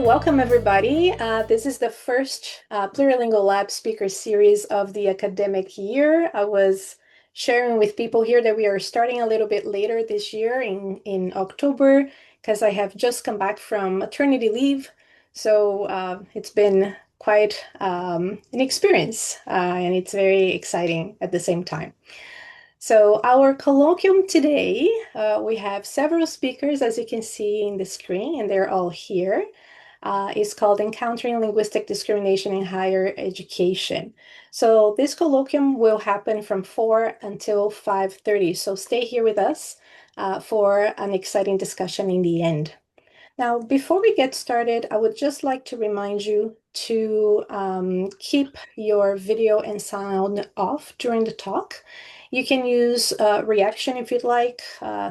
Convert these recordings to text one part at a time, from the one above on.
welcome everybody. This is the first Plurilingual Lab speaker series of the academic year. I was sharing with people here that we are starting a little bit later this year in October because I have just come back from maternity leave. So it's been quite an experience and it's very exciting at the same time. So our colloquium today, we have several speakers, as you can see in the screen, and they're all here. Is called Encountering Linguistic Discrimination in Higher Education. So this colloquium will happen from 4 until 5:30. So stay here with us for an exciting discussion in the end. Now, before we get started, I would just like to remind you to keep your video and sound off during the talk. You can use reaction if you'd like,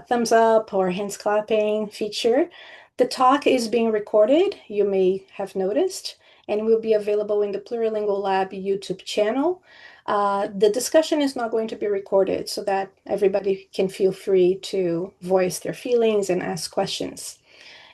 thumbs up or hands clapping feature. The talk is being recorded, you may have noticed, and will be available in the Plurilingual Lab YouTube channel. The discussion is not going to be recorded so that everybody can feel free to voice their feelings and ask questions.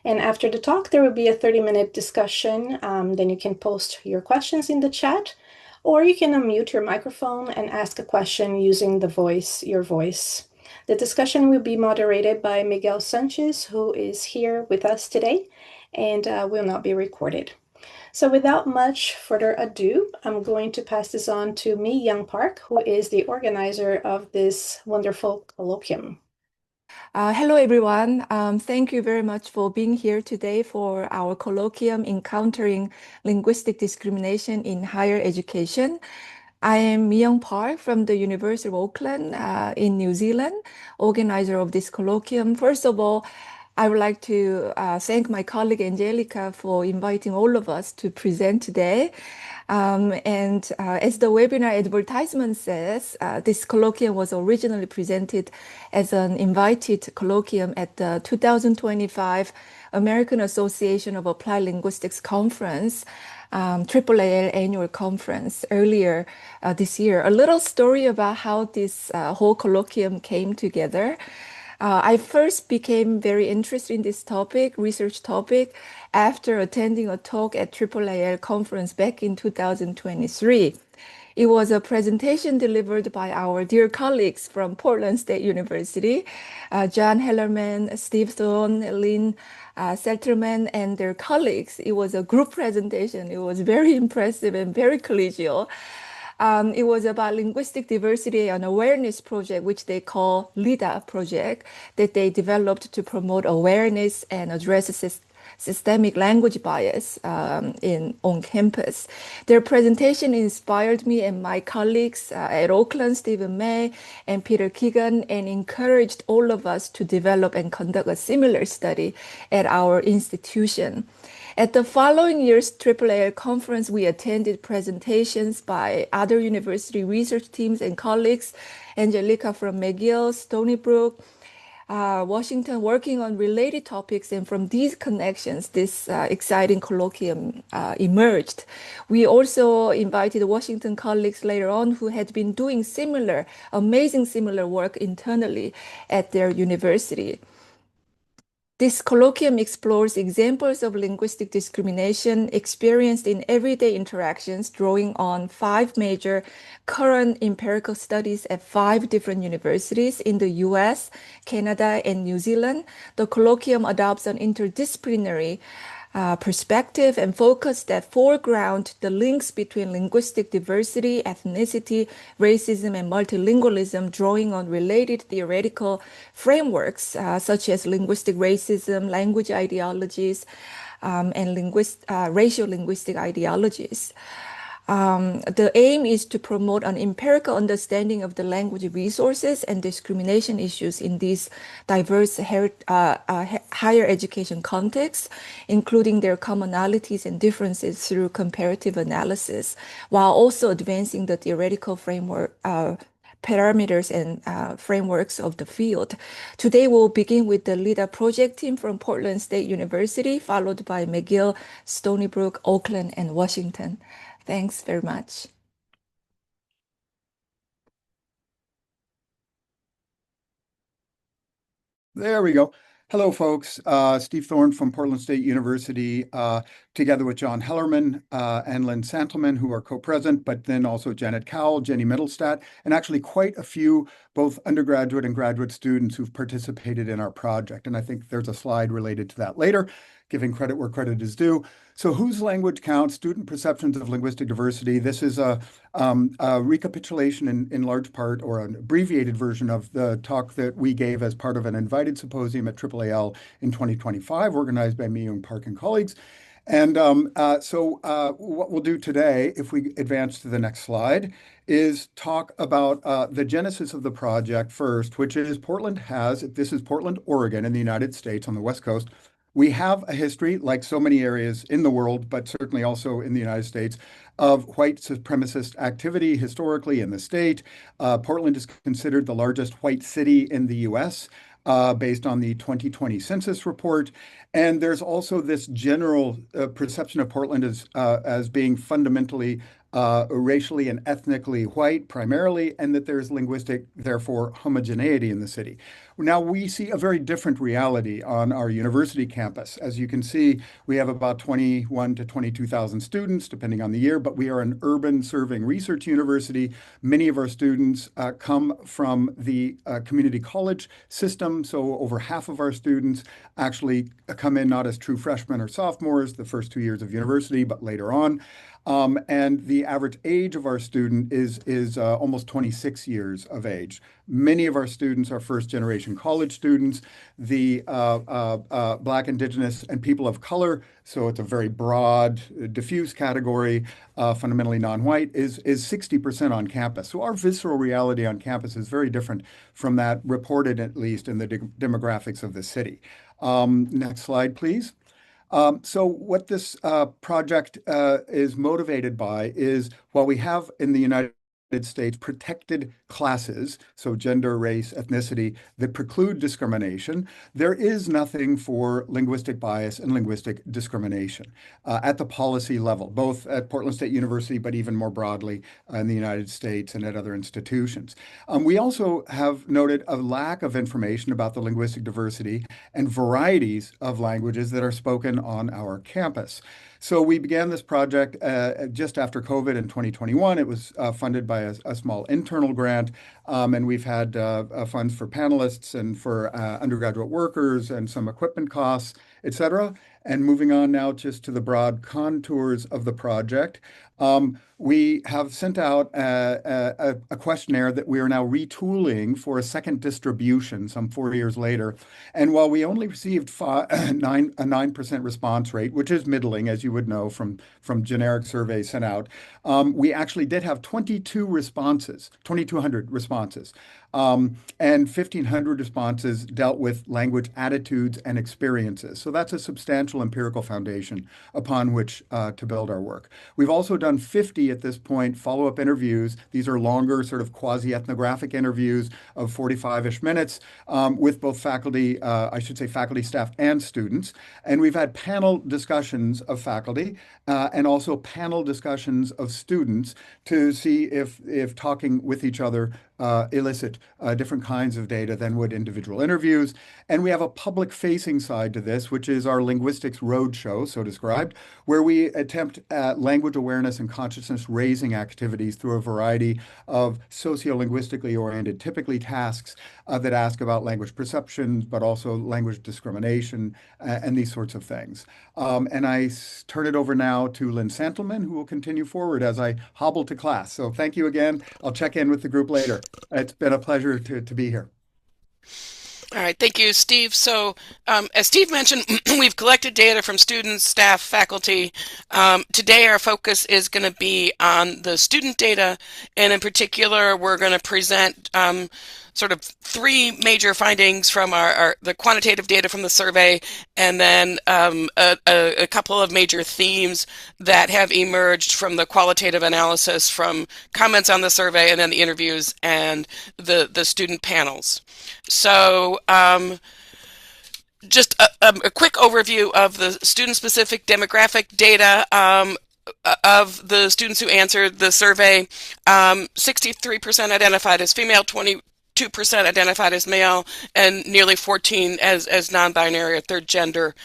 And after the talk, there will be a 30-minute discussion. Then you can post your questions in the chat, or you can unmute your microphone and ask a question using your voice. The discussion will be moderated by Miguel Sanchez, who is here with us today, and will not be recorded. So without much further ado, I'm going to pass this on to Mi Young Park, who is the organizer of this wonderful colloquium. Hello, everyone. Thank you very much for being here today for our colloquium, Encountering Linguistic Discrimination in Higher Education. I am Myung Park from the University of Auckland in New Zealand, organizer of this colloquium. First of all, I would like to thank my colleague Angelica for inviting all of us to present today. As the webinar advertisement says, this colloquium was originally presented as an invited colloquium at the 2025 American Association of Applied Linguistics Conference, AAAL annual conference earlier this year. A little story about how this whole colloquium came together. I first became very interested in this topic, research topic, after attending a talk at AAAL conference back in 2023. It was a presentation delivered by our dear colleagues from Portland State University, John Hellerman, Steve Thorne, Lynn Selterman, and their colleagues. It was a group presentation. It was very impressive and very collegial. It was about linguistic diversity and awareness project, which they call LIDA project, that they developed to promote awareness and address systemic language bias on campus. Their presentation inspired me and my colleagues at Auckland, Stephen May and Peter Keegan, and encouraged all of us to develop and conduct a similar study at our institution. At the following year's AAAL conference, we attended presentations by other university research teams and colleagues, Angelica from McGill, Stony Brook, Washington, working on related topics. And from these connections, this exciting colloquium emerged. We also invited Washington colleagues later on who had been doing amazing similar work internally at their university. This colloquium explores examples of linguistic discrimination experienced in everyday interactions, drawing on 5 major current empirical studies at 5 different universities in the US, Canada, and New Zealand. The colloquium adopts an interdisciplinary perspective and focus that foreground the links between linguistic diversity, ethnicity, racism, and multilingualism, drawing on related theoretical frameworks such as linguistic racism, language ideologies, and racial linguistic ideologies. The aim is to promote an empirical understanding of the language resources and discrimination issues in these diverse higher education contexts, including their commonalities and differences through comparative analysis, while also advancing the theoretical framework parameters and frameworks of the field. Today, we'll begin with the LIDA project team from Portland State University, followed by McGill, Stony Brook, Auckland, and Washington. Thanks very much. There we go. Hello, folks. Steve Thorne from Portland State University. together with John Hellerman and Lynn Santelman, who are co-present, but then also Janet Cowell, Jenny Middlestat, and actually quite a few both undergraduate and graduate students who've participated in our project. And I think there's a slide related to that later, giving credit where credit is due. So whose language counts? Student perceptions of linguistic diversity. This is a recapitulation in large part, or an abbreviated version of the talk that we gave as part of an invited symposium at AAAL in 2025, organized by Mi-Young Park and colleagues. And what we'll do today, if we advance to the next slide, is talk about the genesis of the project first, which is this is Portland, Oregon in the United States on the West Coast. We have a history, like so many areas in the world, but certainly also in the United States, of white supremacist activity historically in the state. Portland is considered the largest white city in the US, based on the 2020 census report. And there's also this general perception of Portland as being fundamentally racially and ethnically white primarily, and that there's linguistic, therefore, homogeneity in the city. Now, we see a very different reality on our university campus. As you can see, we have about 21 to 22,000 students, depending on the year, but we are an urban serving research university. Many of our students come from the community college system. So over half of our students actually come in not as true freshmen or sophomores the first 2 years of university, but later on. And the average age of our student is almost 26 years of age. Many of our students are first generation college students, the Black, Indigenous, and people of color. So it's a very broad, diffuse category, fundamentally non-white, is 60% on campus. So our visceral reality on campus is very different from that reported, at least in the demographics of the city. Next slide, please. So what this project is motivated by is, while we have in the United States protected classes, so gender, race, ethnicity, that preclude discrimination, there is nothing for linguistic bias and linguistic discrimination at the policy level, both at Portland State University, but even more broadly in the United States and at other institutions. We also have noted a lack of information about the linguistic diversity and varieties of languages that are spoken on our campus. So we began this project just after COVID in 2021. It was funded by a small internal grant, and we've had funds for panelists and for undergraduate workers and some equipment costs, et cetera. And moving on now just to the broad contours of the project. We have sent out a questionnaire that we are now retooling for a second distribution some 4 years later. And while we only received a 9% response rate, which is middling, as you would know from generic surveys sent out, we actually did have 2,200 responses. And 1,500 responses dealt with language attitudes and experiences. So that's a substantial empirical foundation upon which to build our work. We've also done 50 at this point follow-up interviews. These are longer, sort of quasi-ethnographic interviews of 45-ish minutes with both faculty, faculty, staff, and students. And we've had panel discussions of faculty and also panel discussions of students to see if talking with each other elicit different kinds of data than would individual interviews. And we have a public-facing side to this, which is our linguistics roadshow, so described, where we attempt language awareness and consciousness-raising activities through a variety of sociolinguistically oriented, typically tasks that ask about language perceptions, but also language discrimination and these sorts of things. And I turn it over now to Lynn Santelman, who will continue forward as I hobble to class. So thank you again. I'll check in with the group later. It's been a pleasure to be here. All right, thank you, Steve. So, as Steve mentioned, we've collected data from students, staff, faculty. Today, our focus is going to be on the student data, and in particular, we're going to present sort of three major findings from the quantitative data from the survey, and then a couple of major themes that have emerged from the qualitative analysis from comments on the survey, and then the interviews and the student panels. So just a quick overview of the student-specific demographic data of the students who answered the survey. 63% identified as female, 22% identified as male, and nearly 14% as non-binary or third gender.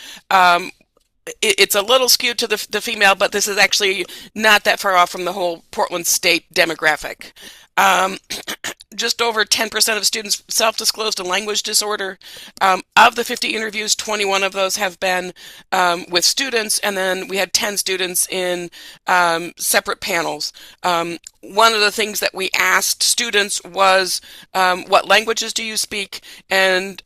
it's a little skewed to the female, but this is actually not that far off from the whole Portland state demographic. Um, just over 10% of students self-disclosed a language disorder. Of the 50 interviews, 21 of those have been with students, and then we had 10 students in separate panels. One of the things that we asked students was, what languages do you speak? And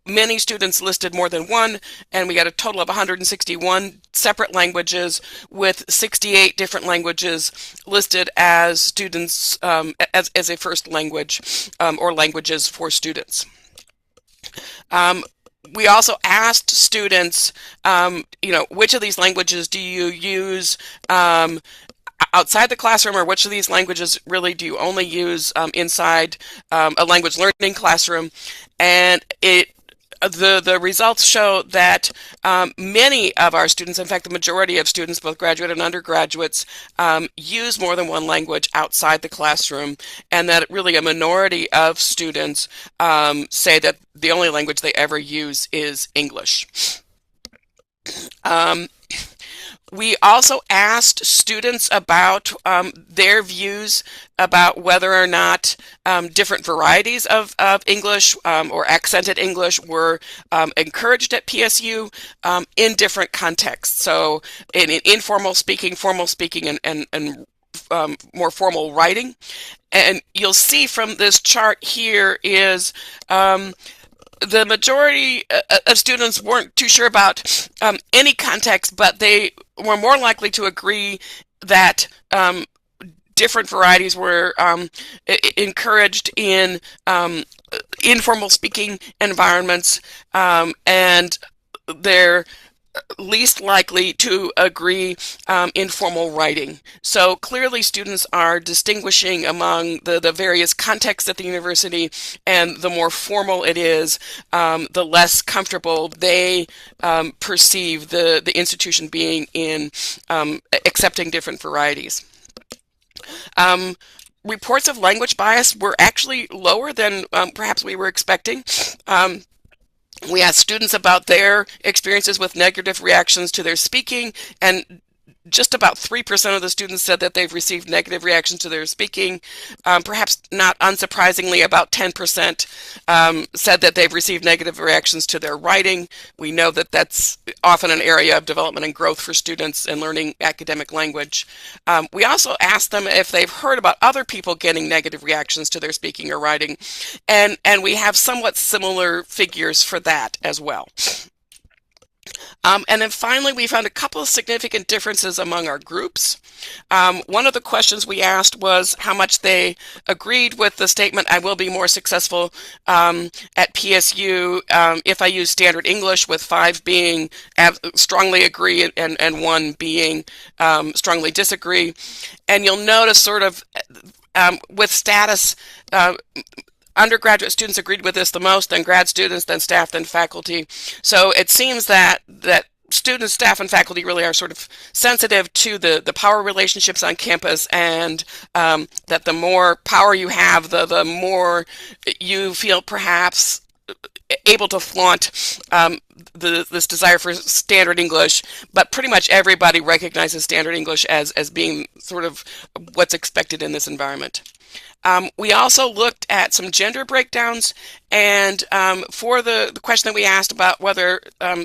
many students listed more than one, and we got a total of 161 separate languages, with 68 different languages listed as students as a first language or languages for students. We also asked students, which of these languages do you use outside the classroom, or which of these languages really do you only use inside a language learning classroom? And the results show that many of our students, in fact, the majority of students, both graduate and undergraduates, use more than one language outside the classroom, and that really a minority of students say that the only language they ever use is English. We also asked students about their views about whether or not different varieties of English or accented English were encouraged at PSU in different contexts. So in informal speaking, formal speaking, and more formal writing. And you'll see from this chart here is the majority of students weren't too sure about any context, but they were more likely to agree that different varieties were encouraged in informal speaking environments, and they're least likely to agree in formal writing. So clearly students are distinguishing among the various contexts at the university, and the more formal it is, the less comfortable they perceive the institution being in accepting different varieties. Reports of language bias were actually lower than perhaps we were expecting. We asked students about their experiences with negative reactions to their speaking, and just about 3% of the students said that they've received negative reactions to their speaking. Perhaps not unsurprisingly, about 10% said that they've received negative reactions to their writing. We know that that's often an area of development and growth for students in learning academic language. We also asked them if they've heard about other people getting negative reactions to their speaking or writing, and we have somewhat similar figures for that as well. And then finally, we found a couple of significant differences among our groups. One of the questions we asked was how much they agreed with the statement, "I will be more successful at PSU if I use standard English," with 5 being strongly agree and 1 being strongly disagree. And you'll notice sort of with status, undergraduate students agreed with this the most, then grad students, then staff, then faculty. So it seems that students, staff, and faculty really are sort of sensitive to the power relationships on campus, and that the more power you have, the more you feel perhaps able to flaunt this desire for standard English. But pretty much everybody recognizes standard English as being sort of what's expected in this environment. We also looked at some gender breakdowns, and for the question that we asked about whether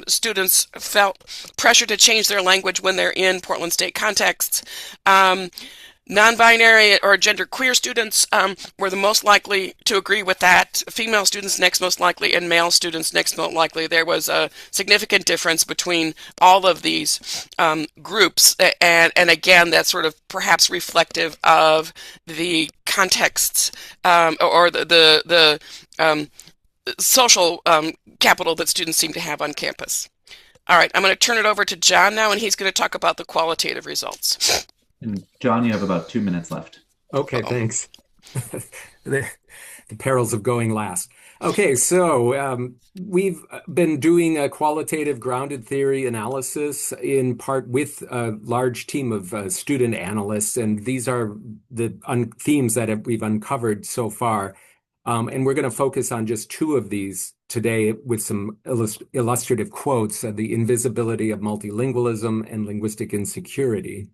students felt pressure to change their language when they're in Portland State contexts, non-binary or genderqueer students were the most likely to agree with that. Female students next most likely, and male students next most likely. There was a significant difference between all of these groups, and again, that's sort of perhaps reflective of the contexts or the social capital that students seem to have on campus. All right, I'm going to turn it over to John now, and he's going to talk about the qualitative results. And John, you have about 2 minutes left. Okay, thanks. The perils of going last. Okay, so we've been doing a qualitative grounded theory analysis in part with a large team of student analysts, and these are the themes that we've uncovered so far. And we're going to focus on just two of these today with some illustrative quotes of the invisibility of multilingualism and linguistic insecurity.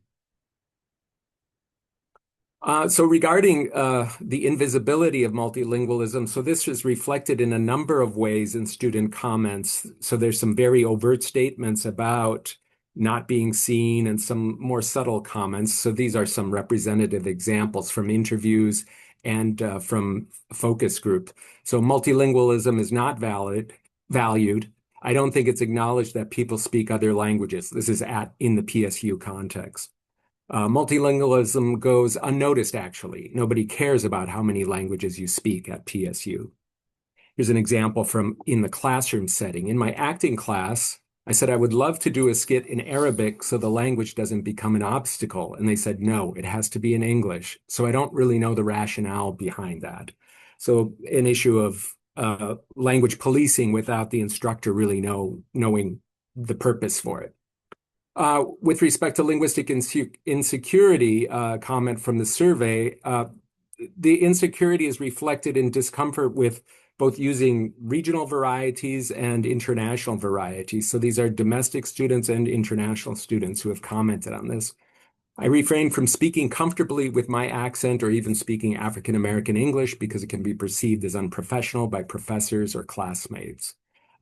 So regarding the invisibility of multilingualism, so this is reflected in a number of ways in student comments. So there's some very overt statements about not being seen and some more subtle comments. So these are some representative examples from interviews and from focus group. So multilingualism is not valued. I don't think it's acknowledged that people speak other languages. This is in the PSU context. Multilingualism goes unnoticed, actually. Nobody cares about how many languages you speak at PSU. Here's an example from in the classroom setting. In my acting class, I said I would love to do a skit in Arabic so the language doesn't become an obstacle. And they said, no, it has to be in English. So I don't really know the rationale behind that. So an issue of language policing without the instructor really knowing the purpose for it. With respect to linguistic insecurity, comment from the survey, the insecurity is reflected in discomfort with both using regional varieties and international varieties. So these are domestic students and international students who have commented on this. I refrain from speaking comfortably with my accent or even speaking African American English because it can be perceived as unprofessional by professors or classmates.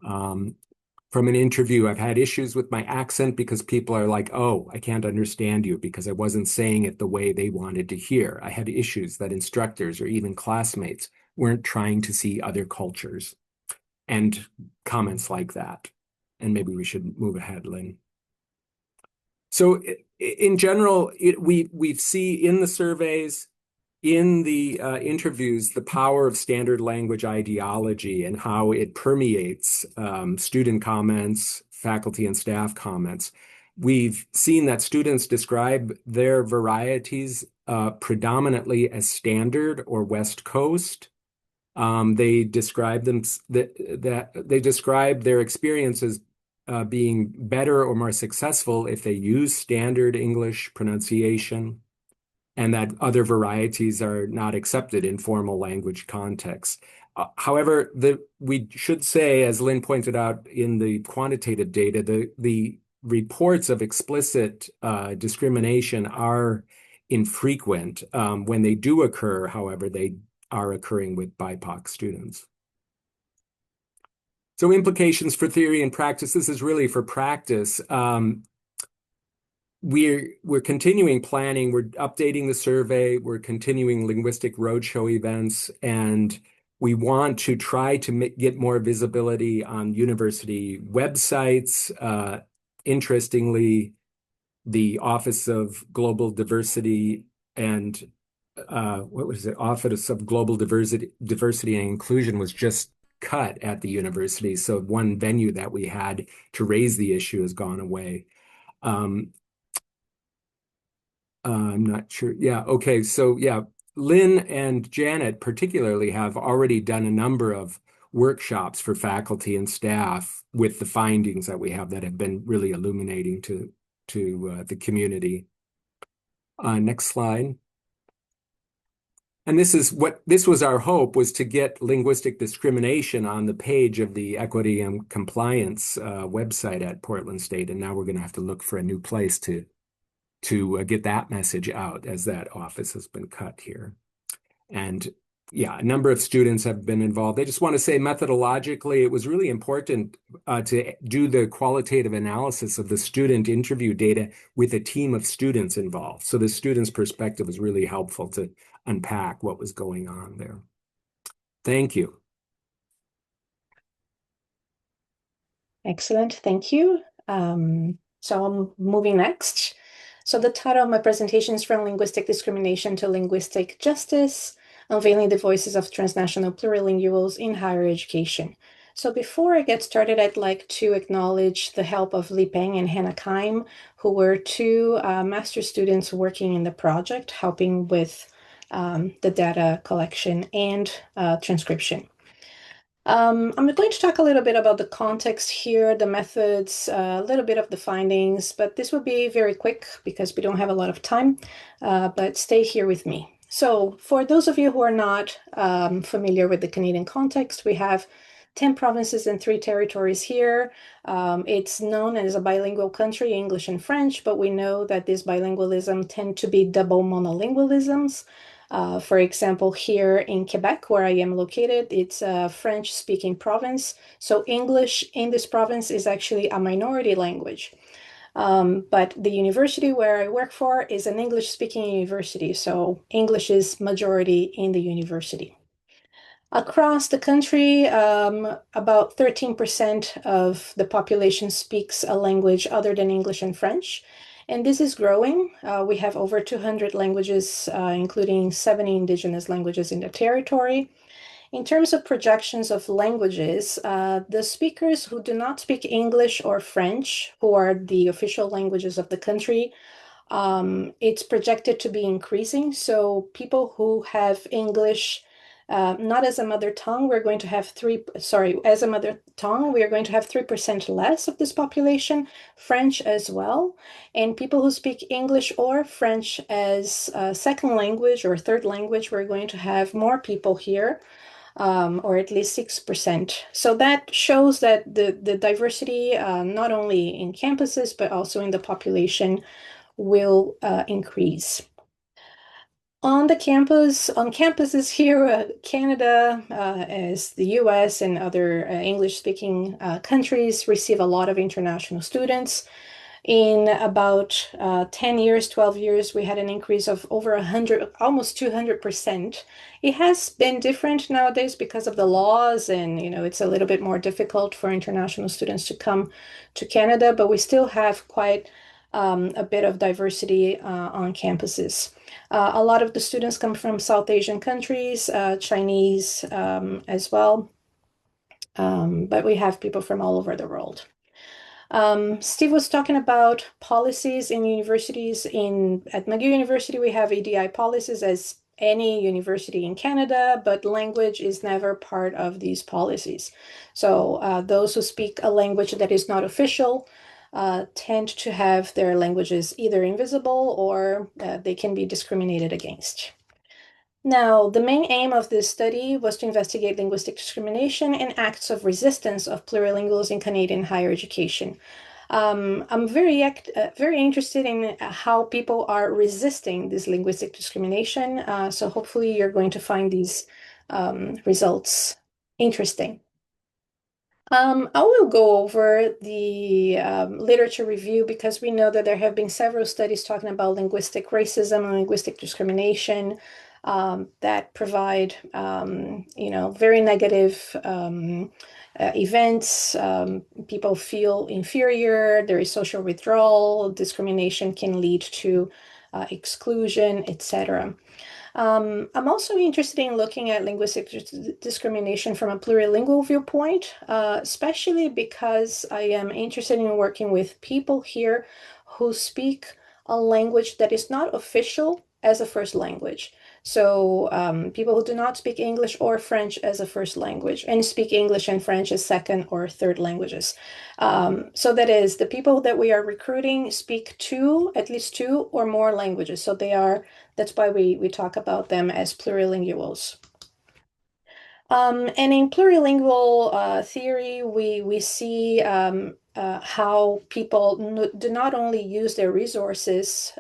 From an interview, I've had issues with my accent because people are like, oh, I can't understand you because I wasn't saying it the way they wanted to hear. I had issues that instructors or even classmates weren't trying to see other cultures, and comments like that. And maybe we should move ahead, Lynn. So in general, we see in the surveys, in the interviews, the power of standard language ideology and how it permeates student comments, faculty and staff comments. We've seen that students describe their varieties predominantly as standard or West Coast. They describe they describe their experiences being better or more successful if they use standard English pronunciation, and that other varieties are not accepted in formal language contexts. However, we should say, as Lynn pointed out in the quantitative data, the reports of explicit discrimination are infrequent. When they do occur, however, they are occurring with BIPOC students. So implications for theory and practice. This is really for practice. We're continuing planning. We're updating the survey. We're continuing linguistic roadshow events, and we want to try to get more visibility on university websites. Interestingly, the Office of Global Diversity and Office of Global Diversity and Inclusion was just cut at the university. So one venue that we had to raise the issue has gone away. I'm not sure. Yeah. Okay. So yeah, Lynn and Janet particularly have already done a number of workshops for faculty and staff with the findings that we have that have been really illuminating to the community. Next slide. And this was our hope, was to get linguistic discrimination on the page of the Equity and Compliance website at Portland State. And now we're going to have to look for a new place to get that message out, as that office has been cut here. And yeah, a number of students have been involved. I just want to say methodologically, it was really important to do the qualitative analysis of the student interview data with a team of students involved. So the students' perspective was really helpful to unpack what was going on there. Thank you. Excellent, thank you. So I'm moving next. So the title of my presentation is From Linguistic Discrimination to Linguistic Justice, Unveiling the Voices of Transnational Plurilinguals in Higher Education. So before I get started, I'd like to acknowledge the help of Li Peng and Hannah Keim, who were two master students working in the project, helping with the data collection and transcription. I'm going to talk a little bit about the context here, the methods, a little bit of the findings, but this will be very quick because we don't have a lot of time, but stay here with me. So for those of you who are not familiar with the Canadian context, we have 10 provinces and 3 territories here. It's known as a bilingual country, English and French, but we know that this bilingualism tend to be double monolingualisms. For example, here in Quebec, where I am located, it's a French-speaking province. So English in this province is actually a minority language. But the university where I work for is an English-speaking university, so English is majority in the university. Across the country, about 13% of the population speaks a language other than English and French, and this is growing. We have over 200 languages, including 70 indigenous languages in the territory. In terms of projections of languages, the speakers who do not speak English or French, who are the official languages of the country, it's projected to be increasing. So people who have English not as a mother tongue, as a mother tongue, we are going to have 3% less of this population, French as well. And people who speak English or French as a second language or third language, we're going to have more people here. Or at least 6%. So that shows that the diversity, not only in campuses, but also in the population, will increase. On campuses here, Canada, as the US and other English-speaking countries receive a lot of international students. In about 10 years, 12 years, we had an increase of over 100, almost 200%. It has been different nowadays because of the laws, and it's a little bit more difficult for international students to come to Canada, but we still have quite a bit of diversity on campuses. A lot of the students come from South Asian countries, Chinese as well, but we have people from all over the world. Steve was talking about policies in universities. At McGill University, we have EDI policies as any university in Canada, but language is never part of these policies. So those who speak a language that is not official tend to have their languages either invisible or they can be discriminated against. Now, the main aim of this study was to investigate linguistic discrimination and acts of resistance of plurilinguals in Canadian higher education. I'm very interested in how people are resisting this linguistic discrimination. So hopefully you're going to find these results interesting. I will go over the literature review because we know that there have been several studies talking about linguistic racism and linguistic discrimination that provide, very negative events. People feel inferior, there is social withdrawal, discrimination can lead to exclusion, etc. I'm also interested in looking at linguistic discrimination from a plurilingual viewpoint, especially because I am interested in working with people here who speak a language that is not official as a first language. So people who do not speak English or French as a first language and speak English and French as second or third languages. So that is, the people that we are recruiting speak at least two or more languages. So that's why we talk about them as plurilinguals. And in plurilingual theory, we see how people do not only use their resources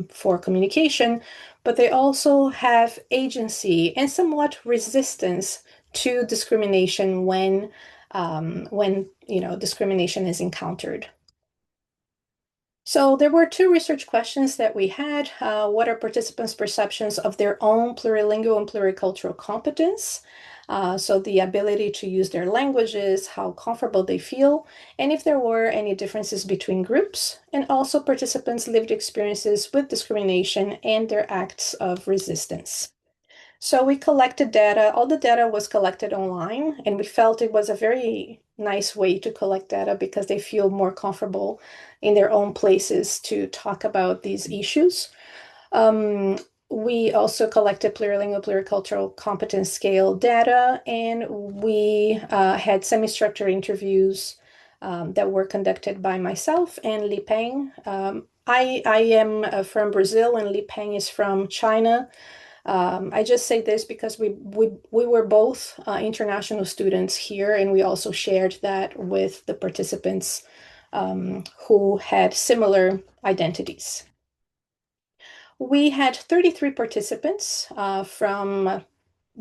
for communication, but they also have agency and somewhat resistance to discrimination when discrimination is encountered. So there were 2 research questions that we had. What are participants' perceptions of their own plurilingual and pluricultural competence? So the ability to use their languages, how comfortable they feel, and if there were any differences between groups, and also participants' lived experiences with discrimination and their acts of resistance. So we collected data. All the data was collected online, and we felt it was a very nice way to collect data because they feel more comfortable in their own places to talk about these issues. We also collected plurilingual, pluricultural competence scale data, and we had semi-structured interviews that were conducted by myself and Li Peng. I am from Brazil, and Li Peng is from China. I just say this because we were both international students here, and we also shared that with the participants who had similar identities. We had 33 participants from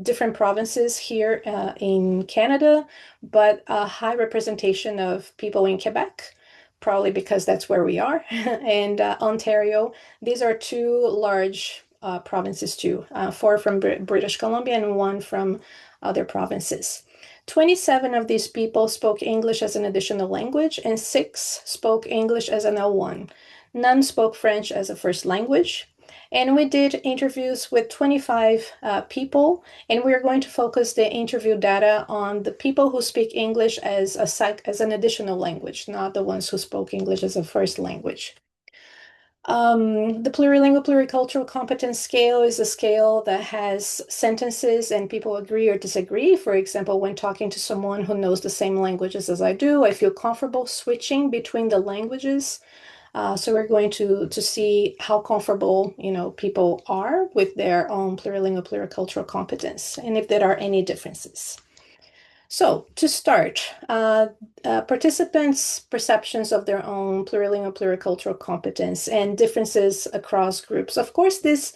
different provinces here in Canada, but a high representation of people in Quebec, probably because that's where we are, and Ontario. These are two large provinces too, four from British Columbia and one from other provinces. 27 of these people spoke English as an additional language, and 6 spoke English as an L1. None spoke French as a first language. And we did interviews with 25 people, and we're going to focus the interview data on the people who speak English as an additional language, not the ones who spoke English as a first language. The plurilingual pluricultural competence scale is a scale that has sentences and people agree or disagree. For example, when talking to someone who knows the same languages as I do, I feel comfortable switching between the languages. So we're going to see how comfortable, people are with their own plurilingual pluricultural competence and if there are any differences. So to start, participants' perceptions of their own plurilingual pluricultural competence and differences across groups. Of course, this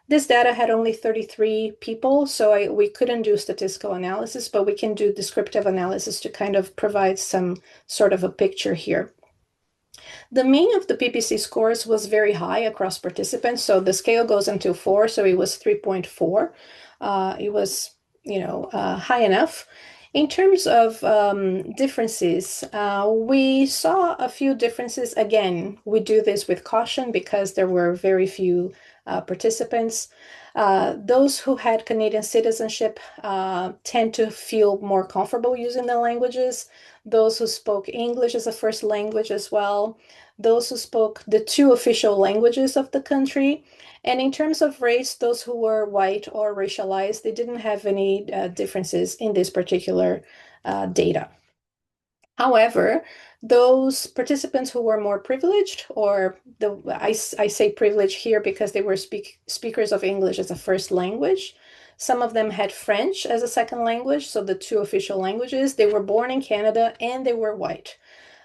data had only 33 people, so we couldn't do statistical analysis, but we can do descriptive analysis to kind of provide some sort of a picture here. The mean of the PPC scores was very high across participants, so the scale goes until 4, so it was 3.4. It was, high enough. In terms of differences, we saw a few differences. Again, we do this with caution because there were very few participants. Those who had Canadian citizenship tend to feel more comfortable using the languages. Those who spoke English as a first language as well. Those who spoke the 2 official languages of the country. And in terms of race, those who were white or racialized, they didn't have any differences in this particular data. However, those participants who were more privileged, or I say privileged here because they were speakers of English as a first language. Some of them had French as a second language, so the 2 official languages. They were born in Canada and they were white.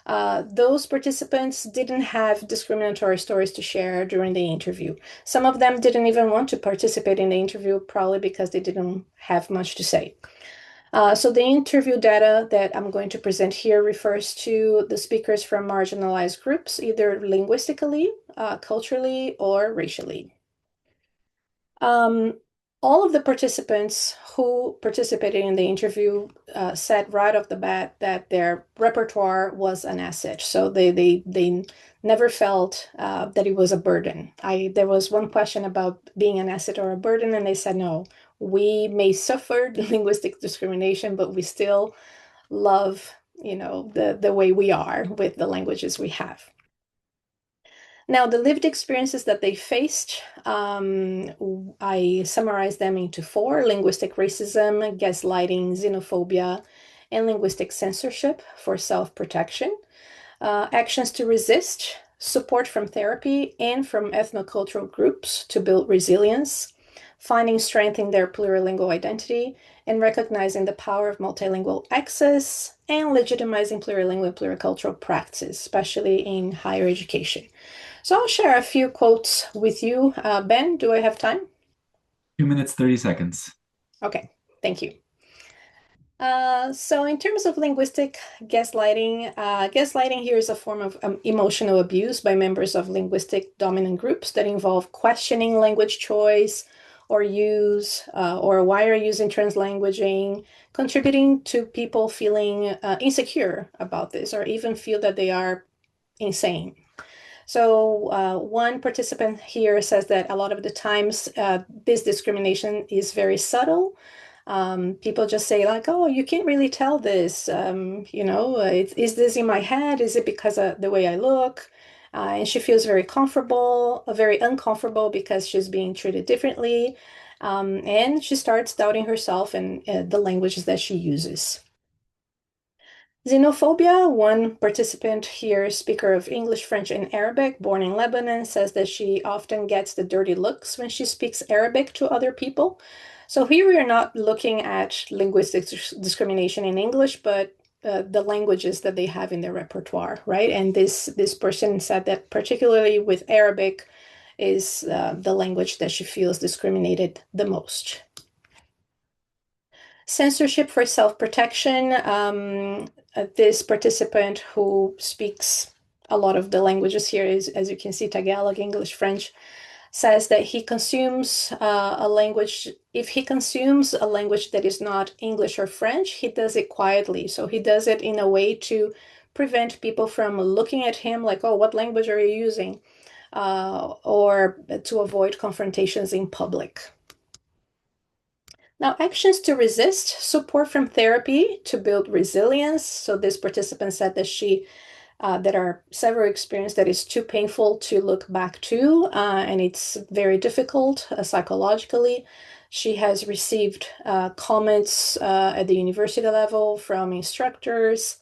Those participants didn't have discriminatory stories to share during the interview. Some of them didn't even want to participate in the interview, probably because they didn't have much to say. So the interview data that I'm going to present here refers to the speakers from marginalized groups, either linguistically, culturally, or racially. All of the participants who participated in the interview said right off the bat that their repertoire was an asset. So they never felt that it was a burden. There was one question about being an asset or a burden, and they said, no, we may suffer linguistic discrimination, but we still love, the way we are with the languages we have. Now, the lived experiences that they faced, I summarized them into 4: linguistic racism, gaslighting, xenophobia, and linguistic censorship for self-protection, actions to resist, support from therapy and from ethnocultural groups to build resilience, finding strength in their plurilingual identity, and recognizing the power of multilingual access, and legitimizing plurilingual pluricultural practice, especially in higher education. So I'll share a few quotes with you. Ben, do I have time? 2 minutes, 30 seconds. Okay, thank you. So in terms of linguistic gaslighting, gaslighting here is a form of emotional abuse by members of linguistic dominant groups that involve questioning language choice or use, or why are you using translanguaging, contributing to people feeling insecure about this, or even feel that they are insane. So one participant here says that a lot of the times this discrimination is very subtle. People just say like, oh, you can't really tell this, is this in my head? Is it because of the way I look? And she feels very uncomfortable because she's being treated differently. And she starts doubting herself and the languages that she uses. Xenophobia, one participant here, speaker of English, French, and Arabic, born in Lebanon, says that she often gets the dirty looks when she speaks Arabic to other people. So here we are not looking at linguistic discrimination in English, but the languages that they have in their repertoire, right? And this person said that particularly with Arabic is the language that she feels discriminated the most. Censorship for self-protection. This participant who speaks a lot of the languages here is, as you can see, Tagalog, English, French, says that he consumes a language. If he consumes a language that is not English or French, he does it quietly. So he does it in a way to prevent people from looking at him like, oh, what language are you using? Or to avoid confrontations in public. Now, actions to resist, support from therapy to build resilience. So this participant said that there are several experiences that is too painful to look back to, and it's very difficult psychologically. She has received comments at the university level from instructors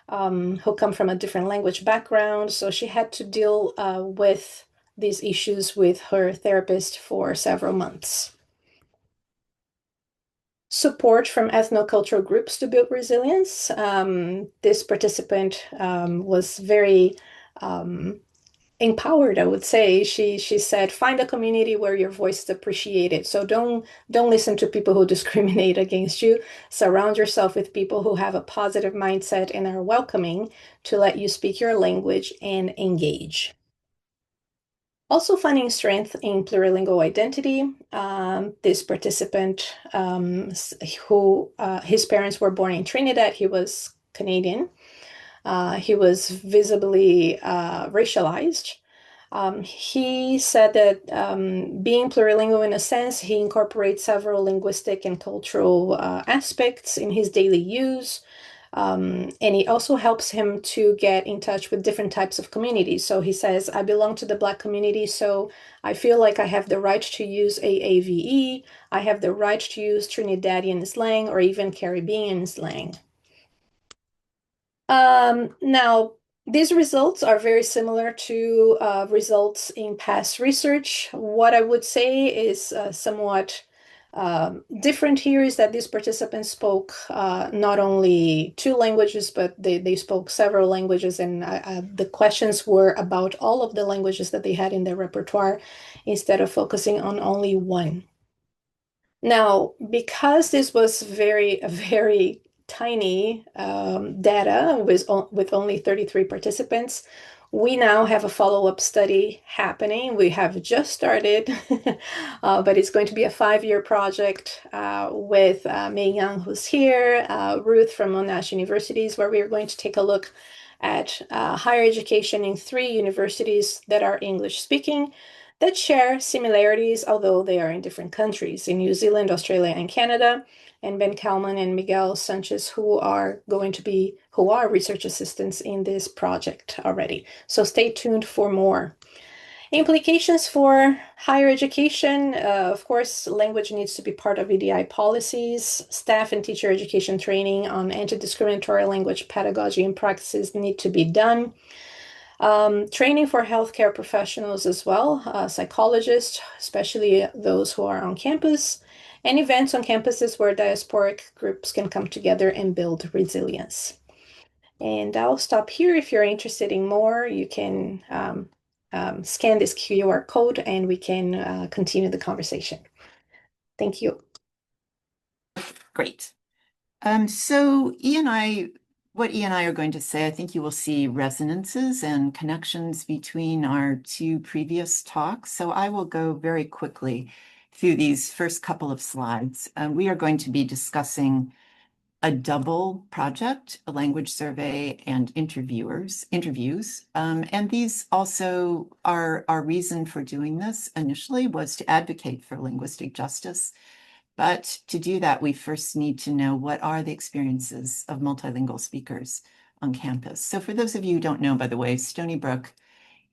who come from a different language background. So she had to deal with these issues with her therapist for several months. Support from ethnocultural groups to build resilience. This participant was very empowered, I would say. She said, find a community where your voice is appreciated. So don't listen to people who discriminate against you. Surround yourself with people who have a positive mindset and are welcoming to let you speak your language and engage. Also finding strength in plurilingual identity. This participant, who his parents were born in Trinidad, he was Canadian. He was visibly racialized. He said that being plurilingual in a sense, he incorporates several linguistic and cultural aspects in his daily use. And it also helps him to get in touch with different types of communities. So he says, I belong to the Black community, so I feel like I have the right to use AAVE. I have the right to use Trinidadian slang or even Caribbean slang. Now, these results are very similar to results in past research. What I would say is somewhat different here is that these participants spoke not only two languages, but they spoke several languages, and the questions were about all of the languages that they had in their repertoire instead of focusing on only one. Now, because this was very tiny data with only 33 participants, we now have a follow-up study happening. We have just started, but it's going to be a 5-year project with Mei Yang, who's here, Ruth from Monash Universities, where we are going to take a look at higher education in 3 universities that are English speaking, that share similarities, although they are in different countries, in New Zealand, Australia, and Canada. And Ben Kalman and Miguel Sanchez, who are research assistants in this project already. So stay tuned for more. Implications for higher education. Of course, language needs to be part of EDI policies. Staff and teacher education training on anti-discriminatory language pedagogy and practices need to be done. Training for healthcare professionals as well, psychologists, especially those who are on campus, and events on campuses where diasporic groups can come together and build resilience. And I'll stop here. If you're interested in more, you can scan this QR code and we can continue the conversation. Thank you. Great. So what E and I are going to say, I think you will see resonances and connections between our 2 previous talks. So I will go very quickly through these first couple of slides. We are going to be discussing a double project, a language survey and interviews. And these also are our reason for doing this initially was to advocate for linguistic justice. But to do that, we first need to know what are the experiences of multilingual speakers on campus. So for those of you who don't know, by the way, Stony Brook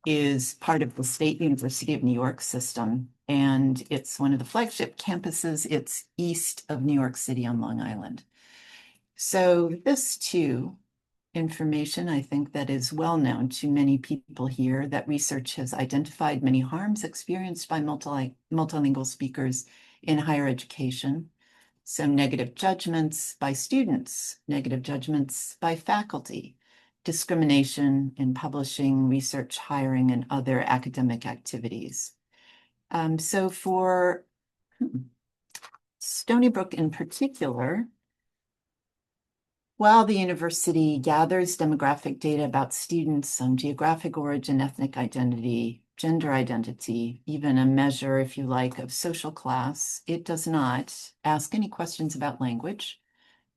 is part of the State University of New York system, and it's one of the flagship campuses. It's east of New York City on Long Island. So this too information, I think, that is well known to many people here, that research has identified many harms experienced by multilingual speakers in higher education. So negative judgments by students, negative judgments by faculty, discrimination in publishing, research, hiring, and other academic activities. So for Stony Brook in particular, while the university gathers demographic data about students on geographic origin, ethnic identity, gender identity, even a measure, if you like, of social class, it does not ask any questions about language,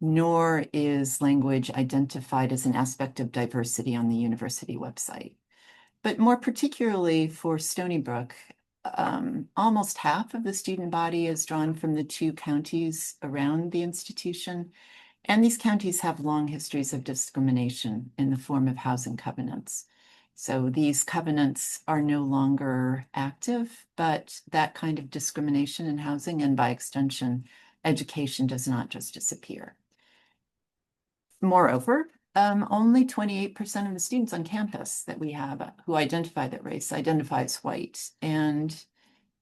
nor is language identified as an aspect of diversity on the university website. But more particularly for Stony Brook, almost half of the student body is drawn from the 2 counties around the institution. And these counties have long histories of discrimination in the form of housing covenants. So these covenants are no longer active, but that kind of discrimination in housing, and by extension, education, does not just disappear. Moreover, only 28% of the students on campus that we have who identify that race identify as white, and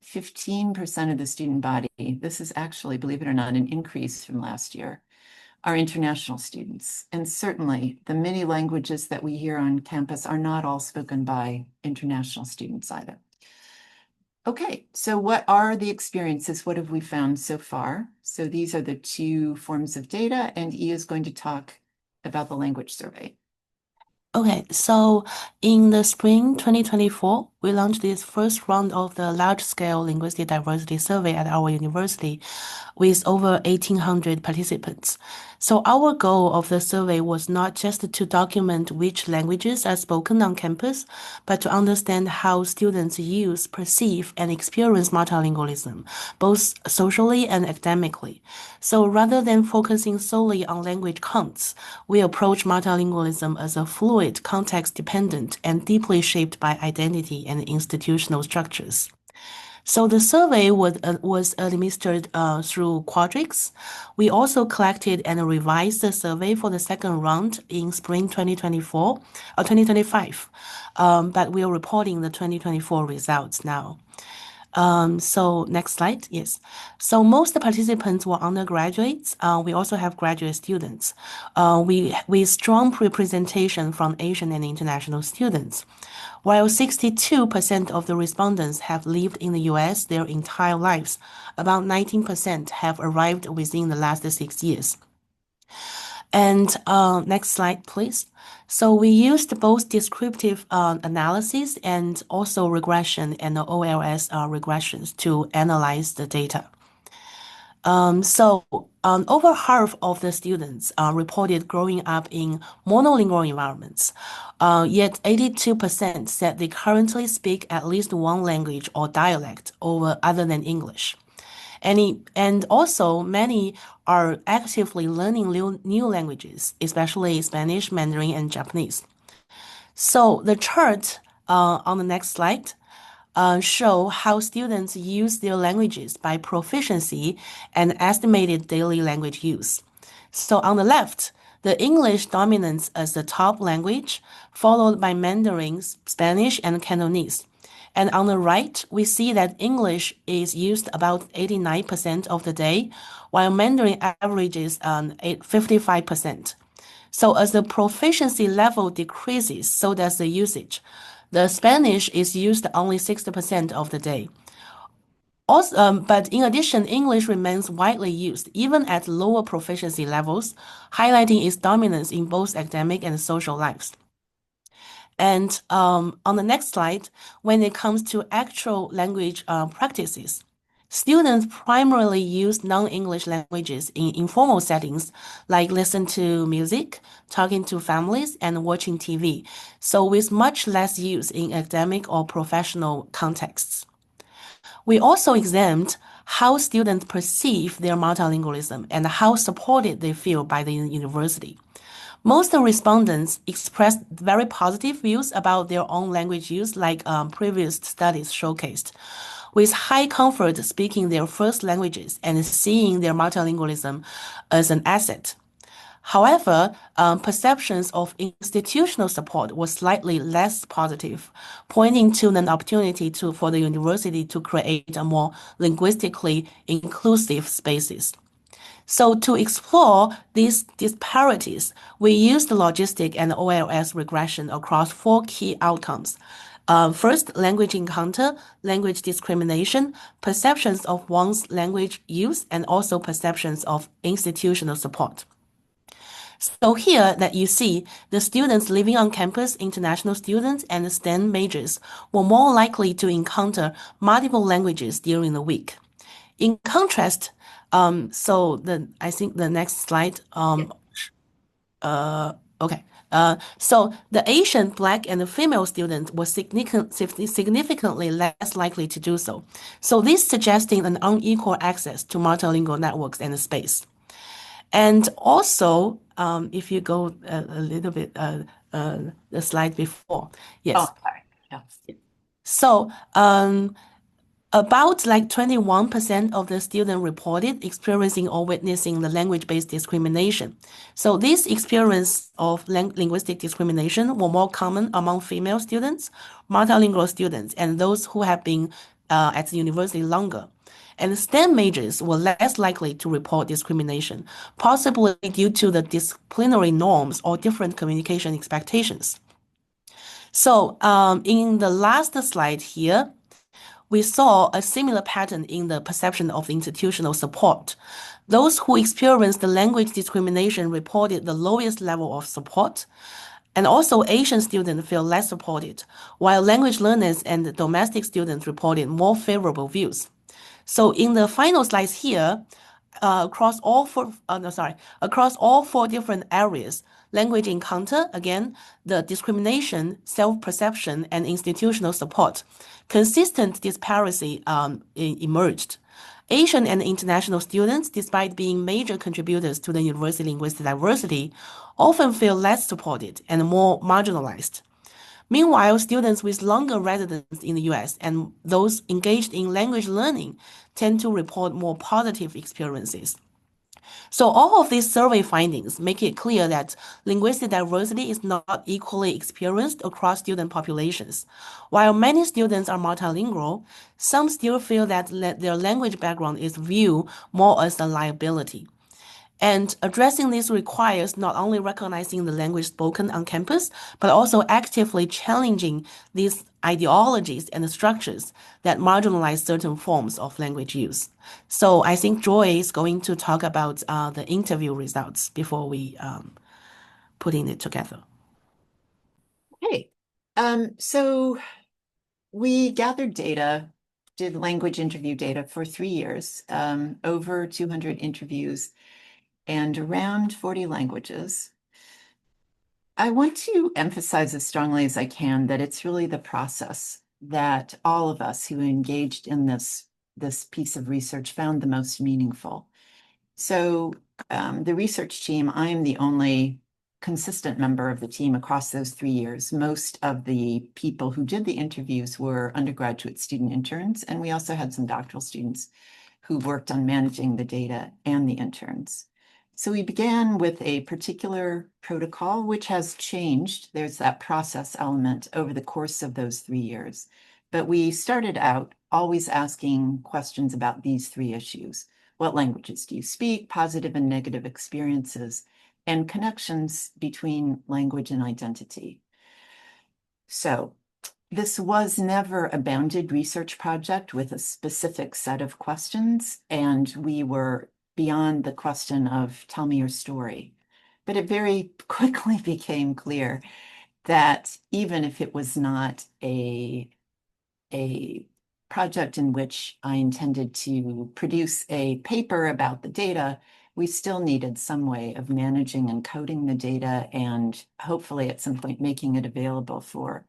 15% of the student body, this is actually, believe it or not, an increase from last year, are international students. And certainly the many languages that we hear on campus are not all spoken by international students either. Okay, so what are the experiences? What have we found so far? So these are the 2 forms of data, and E is going to talk about the language survey. Okay, so in the spring 2024, we launched this first round of the large-scale linguistic diversity survey at our university with over 1,800 participants. So our goal of the survey was not just to document which languages are spoken on campus, but to understand how students use, perceive, and experience multilingualism, both socially and academically. So rather than focusing solely on language counts, we approach multilingualism as a fluid, context-dependent, and deeply shaped by identity and institutional structures. So the survey was administered through Quadrix. We also collected and revised the survey for the second round in spring 2024 or 2025, but we are reporting the 2024 results now. So next slide, yes. So most participants were undergraduates. We also have graduate students. We strong representation from Asian and international students. While 62% of the respondents have lived in the US their entire lives, about 19% have arrived within the last 6 years. And next slide, please. So we used both descriptive analysis and also regression and OLS regressions to analyze the data. Over half of the students reported growing up in monolingual environments, yet 82% said they currently speak at least one language or dialect other than English. And also many are actively learning new languages, especially Spanish, Mandarin, and Japanese. So the chart on the next slide show how students use their languages by proficiency and estimated daily language use. So on the left, the English dominates as the top language, followed by Mandarin, Spanish, and Cantonese. And on the right, we see that English is used about 89% of the day, while Mandarin averages 55%. So as the proficiency level decreases, so does the usage. The Spanish is used only 60% of the day. Also, but in addition, English remains widely used, even at lower proficiency levels, highlighting its dominance in both academic and social lives. And on the next slide, when it comes to actual language practices, students primarily use non-English languages in informal settings, like listen to music, talking to families, and watching TV, so with much less use in academic or professional contexts. We also examined how students perceive their multilingualism and how supported they feel by the university. Most respondents expressed very positive views about their own language use, like previous studies showcased, with high comfort speaking their first languages and seeing their multilingualism as an asset. However, perceptions of institutional support was slightly less positive, pointing to an opportunity for the university to create a more linguistically inclusive spaces. So to explore these disparities, we used logistic and OLS regression across 4 key outcomes. First, language encounter, language discrimination, perceptions of one's language use, and also perceptions of institutional support. So here that you see, the students living on campus, international students, and STEM majors were more likely to encounter multiple languages during the week. In contrast, I think the next slide, okay. So the Asian, Black, and the female students were significantly less likely to do so. So this suggesting an unequal access to multilingual networks and space. And also, if you go a little bit, the slide before, yes. Oh, sorry. Yeah. So, about like 21% of the students reported experiencing or witnessing the language-based discrimination. So this experience of linguistic discrimination were more common among female students, multilingual students, and those who have been at the university longer. And STEM majors were less likely to report discrimination, possibly due to the disciplinary norms or different communication expectations. So in the last slide here, we saw a similar pattern in the perception of institutional support. Those who experienced the language discrimination reported the lowest level of support, and also Asian students feel less supported, while language learners and domestic students reported more favorable views. So in the final slides here, across all four different areas, language encounter, again, the discrimination, self-perception, and institutional support, consistent disparity emerged. Asian and international students, despite being major contributors to the university linguistic diversity, often feel less supported and more marginalized. Meanwhile, students with longer residence in the US and those engaged in language learning tend to report more positive experiences. So all of these survey findings make it clear that linguistic diversity is not equally experienced across student populations. While many students are multilingual, some still feel that their language background is viewed more as a liability. And addressing this requires not only recognizing the language spoken on campus, but also actively challenging these ideologies and structures that marginalize certain forms of language use. So I think Joy is going to talk about the interview results before we putting it together. Okay. So we gathered data, did language interview data for 3 years, over 200 interviews, and around 40 languages. I want to emphasize as strongly as I can that it's really the process that all of us who engaged in this piece of research found the most meaningful. So the research team, I am the only consistent member of the team across those 3 years. Most of the people who did the interviews were undergraduate student interns, and we also had some doctoral students who worked on managing the data and the interns. So we began with a particular protocol, which has changed. There's that process element over the course of those 3 years. But we started out always asking questions about these 3 issues. What languages do you speak? Positive and negative experiences, and connections between language and identity. So this was never a bounded research project with a specific set of questions, and we were beyond the question of tell me your story. But it very quickly became clear that even if it was not a project in which I intended to produce a paper about the data, we still needed some way of managing and coding the data and hopefully at some point making it available for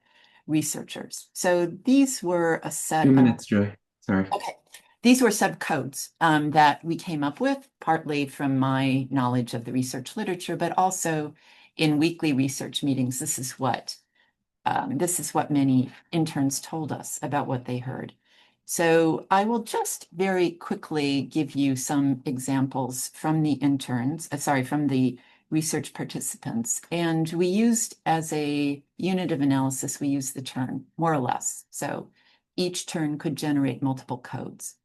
researchers. So these were a set 2 of... minutes, Joy. Sorry. Okay. These were subcodes that we came up with, partly from my knowledge of the research literature, but also in weekly research meetings. This is what many interns told us about what they heard. So I will just very quickly give you some examples from the interns, from the research participants. And we used, as a unit of analysis, we used the turn, more or less. So each turn could generate multiple codes.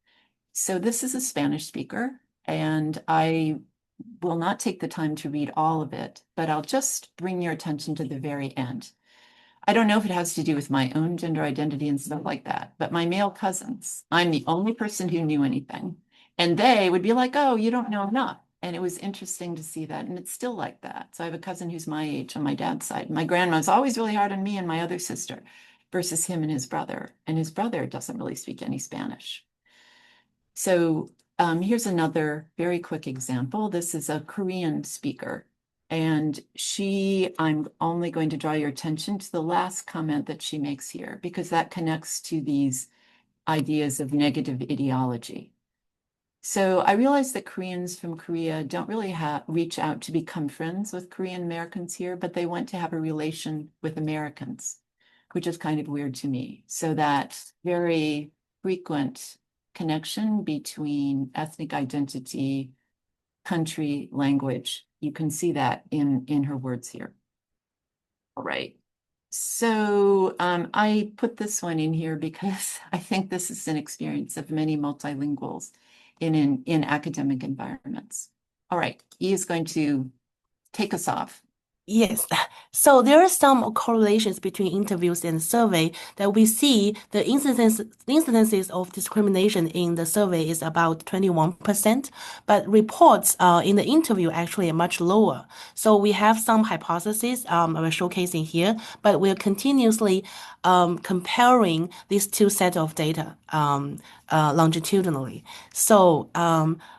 So this is a Spanish speaker, and I will not take the time to read all of it, but I'll just bring your attention to the very end. I don't know if it has to do with my own gender identity and stuff like that, but my male cousins, I'm the only person who knew anything. And they would be like, oh, you don't know enough. And it was interesting to see that. And it's still like that. So I have a cousin who's my age on my dad's side. My grandma's always really hard on me and my other sister versus him and his brother. And his brother doesn't really speak any Spanish. So here's another very quick example. This is a Korean speaker. And I'm only going to draw your attention to the last comment that she makes here, because that connects to these ideas of negative ideology. So I realize that Koreans from Korea don't really reach out to become friends with Korean Americans here, but they want to have a relation with Americans, which is kind of weird to me. So that very frequent connection between ethnic identity, country, language, you can see that in her words here. All right. So I put this one in here because I think this is an experience of many multilinguals in academic environments. All right, he is going to take us off. Yes. So there are some correlations between interviews and survey that we see the incidences of discrimination in the survey is about 21%, but reports in the interview actually are much lower. So we have some hypotheses we're showcasing here, but we're continuously comparing these two sets of data longitudinally. So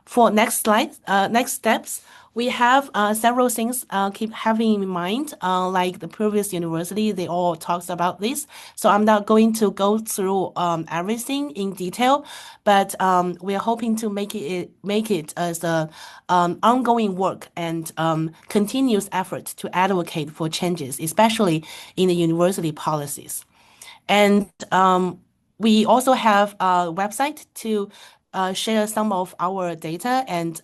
for next slide, next steps, we have several things keep having in mind, like the previous university, they all talks about this. So I'm not going to go through everything in detail, but we are hoping to make it as a ongoing work and continuous effort to advocate for changes, especially in the university policies. And we also have a website to share some of our data, and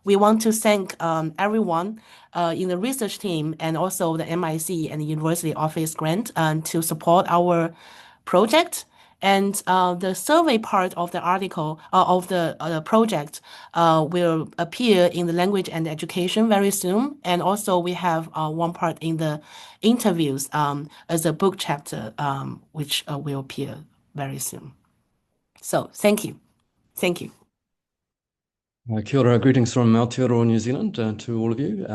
we want to thank everyone in the research team and also the MIC and the University Office grant to support our project. And the survey part of the article of the project will appear in the language and education very soon. And also we have one part in the interviews as a book chapter, which will appear very soon. So thank you. Thank you. Kia ora, greetings from Aotearoa, New Zealand, to all of you.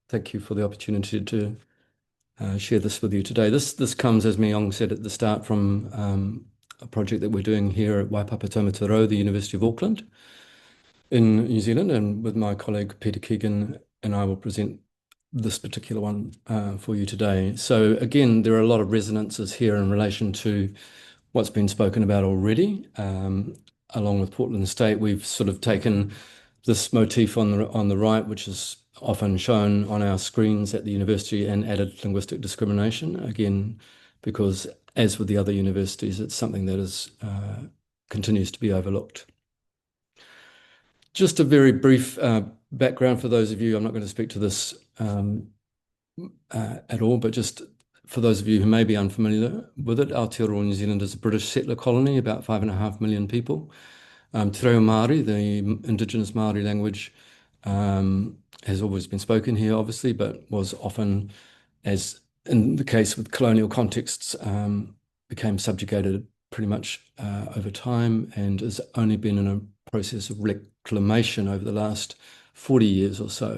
Thank you for the opportunity to share this with you today. This comes, as Myong said at the start, from a project that we're doing here at Waipapa Taumaturau, the University of Auckland in New Zealand, and with my colleague Peter Keegan, and I will present this particular one for you today. So again, there are a lot of resonances here in relation to what's been spoken about already. Along with Portland State, we've sort of taken this motif on the right, which is often shown on our screens at the university, and added linguistic discrimination, again, because as with the other universities, it's something that is continues to be overlooked. Just a very brief background for those of you, I'm not going to speak to this at all, but just for those of you who may be unfamiliar with it, Aotearoa, New Zealand is a British settler colony, about 5.5 million people. Te reo Māori, the indigenous Māori language, has always been spoken here, obviously, but was often, as in the case with colonial contexts, became subjugated pretty much over time, and has only been in a process of reclamation over the last 40 years or so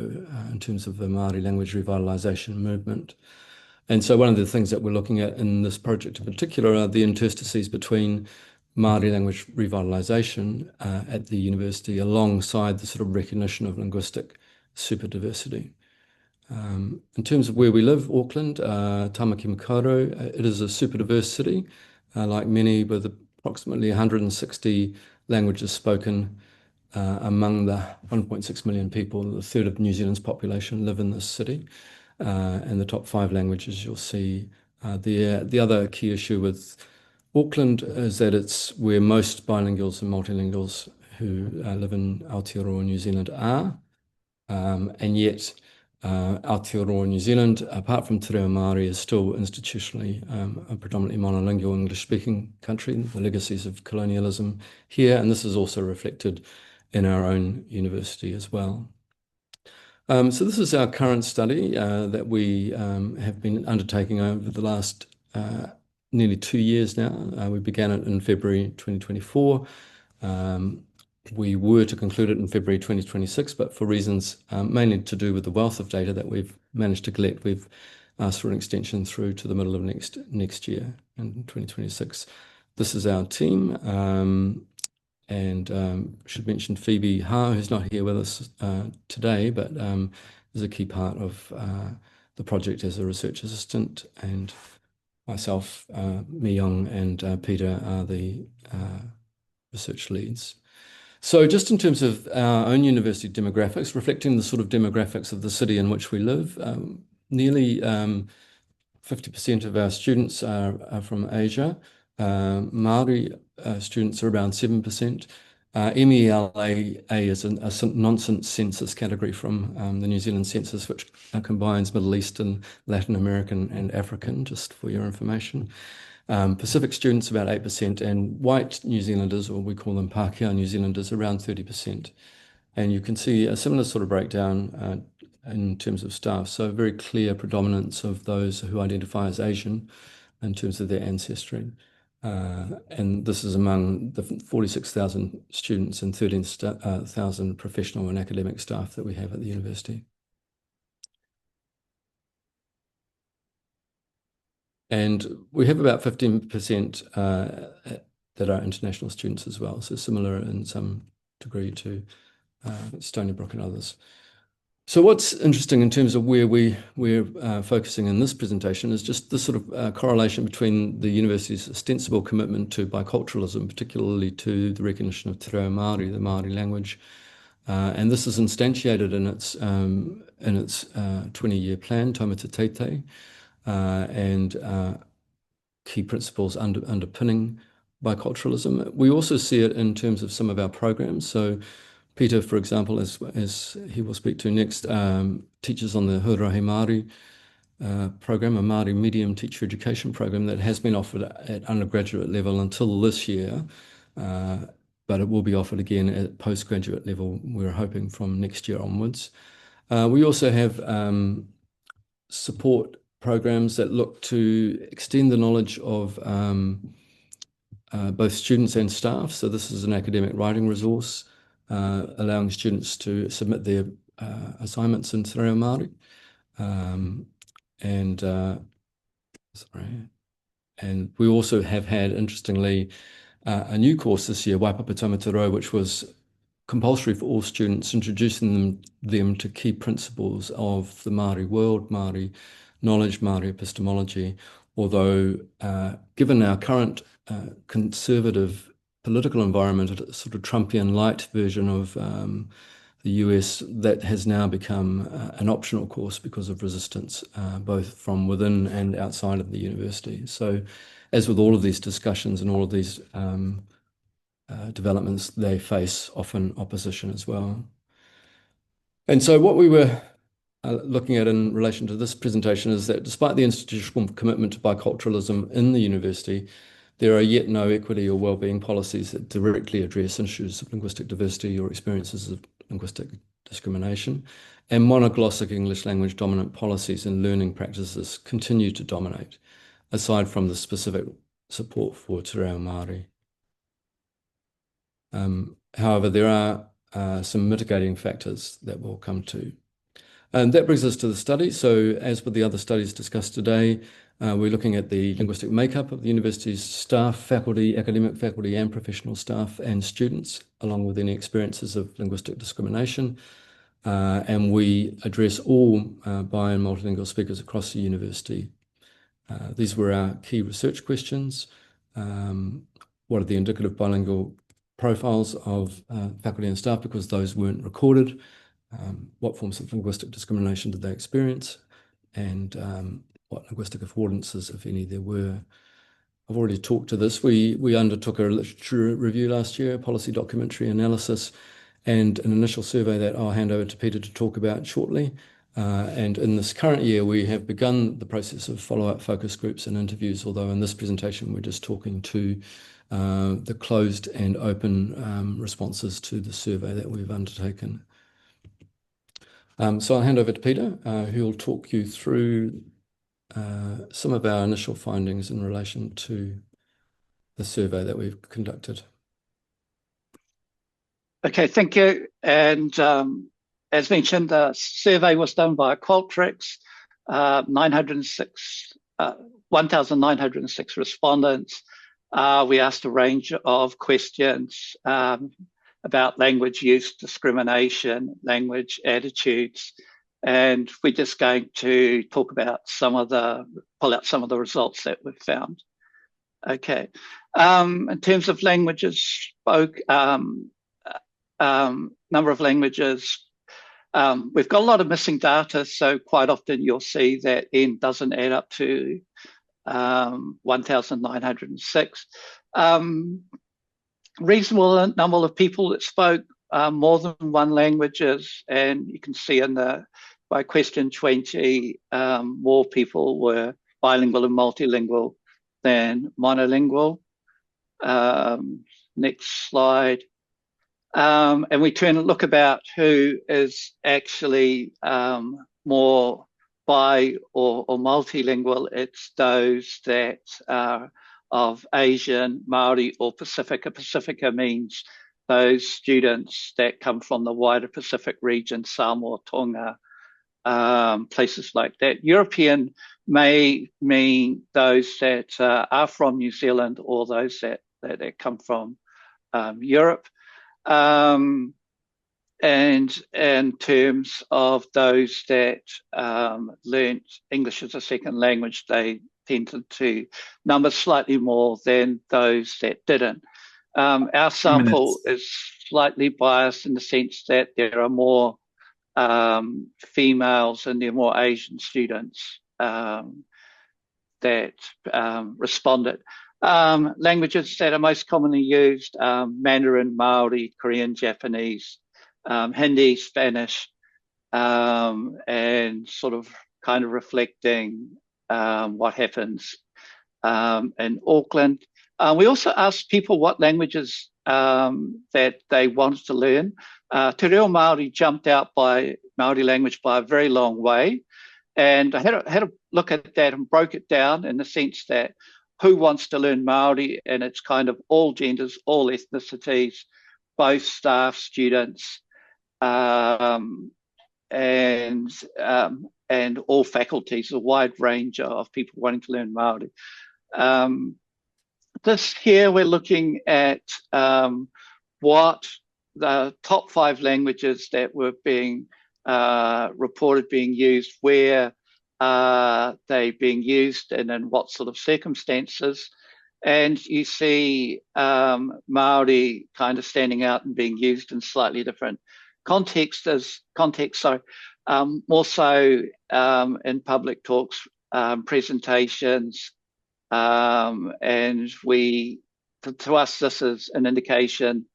in terms of the Māori language revitalisation movement. And so one of the things that we're looking at in this project in particular are the interstices between Māori language revitalisation at the university alongside the sort of recognition of linguistic superdiversity. In terms of where we live, Auckland, Tamaki Makaurau, it is a super diverse city, like many, with approximately 160 languages spoken among the 1.6 million people. A third of New Zealand's population live in this city. And the top 5 languages you'll see there. The other key issue with Auckland is that it's where most bilinguals and multilinguals who live in Aotearoa, New Zealand are, and yet Aotearoa New Zealand, apart from Te Reo Māori, is still institutionally a predominantly monolingual English-speaking country, the legacies of colonialism here, and this is also reflected in our own university as well. So this is our current study that we have been undertaking over the last nearly 2 years now. We began it in February 2024. We were to conclude it in February 2026, but for reasons mainly to do with the wealth of data that we've managed to collect, we've asked for an extension through to the middle of next year in 2026. This is our team, and should mention Phoebe Ha, who's not here with us today, but is a key part of the project as a research assistant, and myself, Mi Young, and Peter are the research leads. So just in terms of our own university demographics, reflecting the sort of demographics of the city in which we live, nearly 50% of our students are from Asia. Māori students are around 7%. MELA is a nonsense census category from the New Zealand census, which combines Middle Eastern, Latin American, and African, just for your information. Pacific students about 8%, and white New Zealanders, or we call them Pākehā New Zealanders, around 30%. And you can see a similar sort of breakdown in terms of staff. So a very clear predominance of those who identify as Asian in terms of their ancestry. And this is among the 46,000 students and 13,000 professional and academic staff that we have at the university. And we have about 15% that are international students as well, so similar in some degree to Stony Brook and others. So what's interesting in terms of where we're focusing in this presentation is just the sort of correlation between the university's ostensible commitment to biculturalism, particularly to the recognition of Te Reo Māori, the Māori language. And this is instantiated in its 20-year plan, Taumata Teitei, and key principles underpinning biculturalism. We also see it in terms of some of our programs. So Peter, for example, as he will speak to next, teaches on the Huarahi Māori program, a Māori medium teacher education program that has been offered at undergraduate level until this year, but it will be offered again at postgraduate level, we're hoping, from next year onwards. We also have support programs that look to extend the knowledge of both students and staff. So this is an academic writing resource, allowing students to submit their assignments in Te Reo Māori. And we also have had, interestingly, a new course this year, Waipapa Taumataro, which was compulsory for all students, introducing them to key principles of the Māori world, Māori knowledge, Māori epistemology, although given our current conservative political environment, a sort of Trumpian light version of the US, that has now become an optional course because of resistance, both from within and outside of the university. So as with all of these discussions and all of these developments, they face often opposition as well. And so what we were looking at in relation to this presentation is that despite the institutional commitment to biculturalism in the university, there are yet no equity or wellbeing policies that directly address issues of linguistic diversity or experiences of linguistic discrimination, and monoglossic English language dominant policies and learning practices continue to dominate, aside from the specific support for Te Reo Māori. However, there are some mitigating factors that we'll come to. And that brings us to the study. So as with the other studies discussed today, we're looking at the linguistic makeup of the university's staff, faculty, academic faculty, and professional staff and students, along with any experiences of linguistic discrimination. And we address all bi and multilingual speakers across the university. These were our key research questions. What are the indicative bilingual profiles of faculty and staff, because those weren't recorded? What forms of linguistic discrimination did they experience, and what linguistic affordances, if any, there were. I've already talked to this. We undertook a literature review last year, a policy documentary analysis, and an initial survey that I'll hand over to Peter to talk about shortly. And in this current year, we have begun the process of follow-up focus groups and interviews, although in this presentation, we're just talking to the closed and open responses to the survey that we've undertaken. So I'll hand over to Peter, who will talk you through some of our initial findings in relation to the survey that we've conducted. Okay, thank you. And as mentioned, the survey was done by Qualtrics, 1,906 respondents. We asked a range of questions about language use, discrimination, language attitudes, and we're just going to talk about pull out some of the results that we've found. Okay, in terms of languages spoke, number of languages, we've got a lot of missing data, so quite often you'll see that N doesn't add up to 1,906. Reasonable number of people that spoke more than one languages, and you can see by question 20, more people were bilingual and multilingual than monolingual. Next slide. And we turn and look about who is actually more bi or multilingual. It's those that are of Asian, Maori, or Pacifica. Pacifica means those students that come from the wider Pacific region, Samoa, Tonga, places like that. European may mean those that are from New Zealand or those that come from Europe. And in terms of those that learnt English as a second language, they tended to number slightly more than those that didn't. Our sample is slightly biased in the sense that there are more females and there are more Asian students that responded. Languages that are most commonly used, Mandarin, Maori, Korean, Japanese, Hindi, Spanish, and sort of kind of reflecting what happens in Auckland. We also asked people what languages that they wanted to learn. Te Reo Māori jumped out by Māori language by a very long way. And I had a look at that and broke it down in the sense that who wants to learn Māori, and it's kind of all genders, all ethnicities, both staff, students, and all faculties, a wide range of people wanting to learn Māori. This here, we're looking at what the top 5 languages that were being reported being used, where they being used and in what sort of circumstances. And you see Māori kind of standing out and being used in slightly different contexts, more so in public talks, presentations, and to us, this is an indication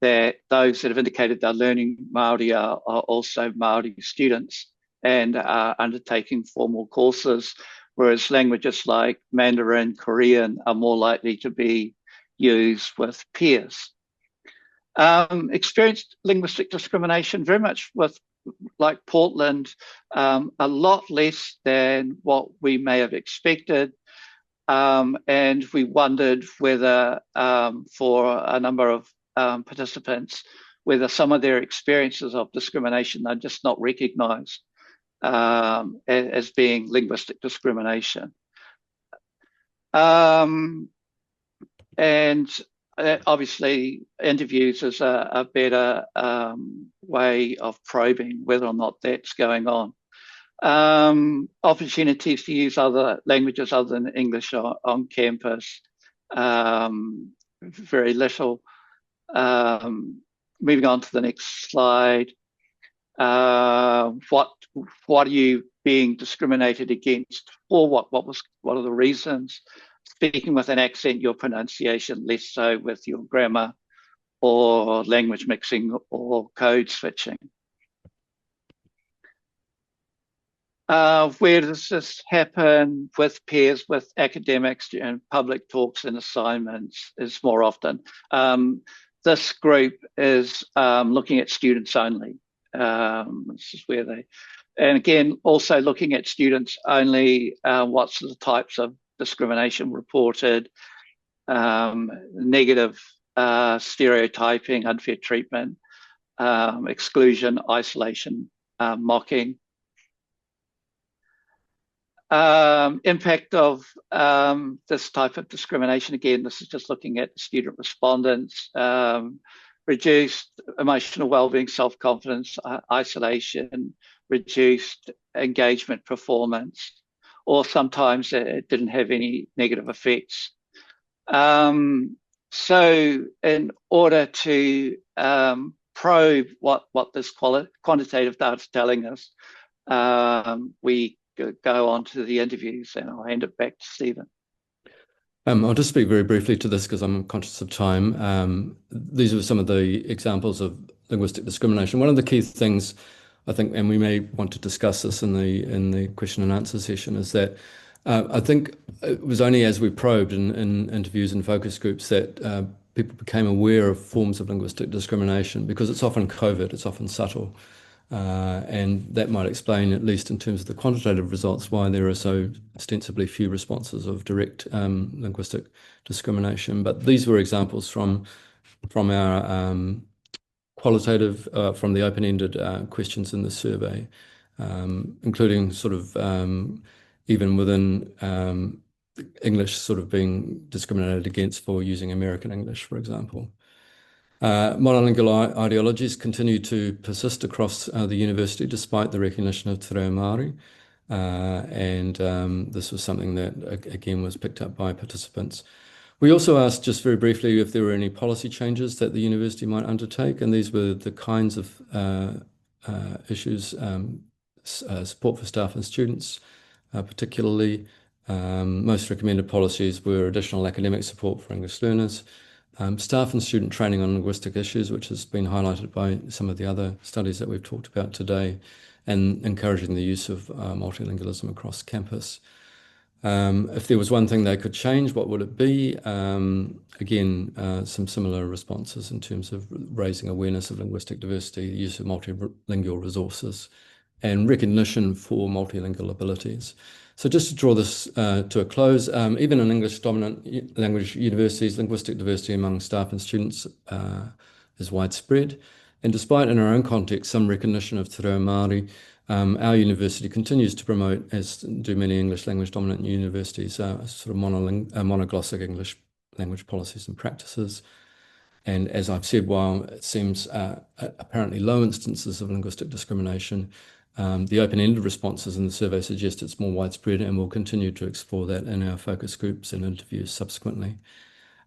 that those that have indicated they're learning Māori are also Māori students and are undertaking formal courses, whereas languages like Mandarin, Korean are more likely to be used with peers. Experienced linguistic discrimination, very much like Portland, a lot less than what we may have expected. And we wondered whether, for a number of participants, whether some of their experiences of discrimination are just not recognised as being linguistic discrimination. And obviously, interviews is a better way of probing whether or not that's going on. Opportunities to use other languages other than English on campus, very little. Moving on to the next slide. What are you being discriminated against for? What are the reasons? Speaking with an accent, your pronunciation, less so with your grammar or language mixing or code switching. Where does this happen with peers, with academics, and public talks and assignments is more often. This group is looking at students only. This is where they, and again, also looking at students only, what's the types of discrimination reported, negative stereotyping, unfair treatment, exclusion, isolation, mocking. Impact of this type of discrimination. Again, this is just looking at student respondents, reduced emotional well-being, self-confidence, isolation, reduced engagement performance, or sometimes it didn't have any negative effects. So in order to probe what this quantitative data is telling us, we go on to the interviews, and I'll hand it back to Stephen. I'll just speak very briefly to this because I'm conscious of time. These are some of the examples of linguistic discrimination. One of the key things, I think, and we may want to discuss this in the question and answer session, is that I think it was only as we probed in interviews and focus groups that people became aware of forms of linguistic discrimination, because it's often covert, it's often subtle. And that might explain, at least in terms of the quantitative results, why there are so ostensibly few responses of direct linguistic discrimination. But these were examples from our qualitative, from the open-ended questions in the survey, including sort of even within English sort of being discriminated against for using American English, for example. Monolingual ideologies continue to persist across the university despite the recognition of Te Reo Māori, and this was something that again was picked up by participants. We also asked just very briefly if there were any policy changes that the university might undertake, and these were the kinds of issues, support for staff and students particularly. Most recommended policies were additional academic support for English learners, staff and student training on linguistic issues, which has been highlighted by some of the other studies that we've talked about today, and encouraging the use of multilingualism across campus. If there was one thing they could change, what would it be? Again, some similar responses in terms of raising awareness of linguistic diversity, the use of multilingual resources, and recognition for multilingual abilities. So just to draw this to a close, even in English-dominant language universities, linguistic diversity among staff and students is widespread. And despite in our own context some recognition of Te Reo Māori, our university continues to promote, as do many English language-dominant universities, sort of monoglossic English language policies and practices. And as I've said, while it seems apparently low instances of linguistic discrimination, the open-ended responses in the survey suggest it's more widespread, and we'll continue to explore that in our focus groups and interviews subsequently.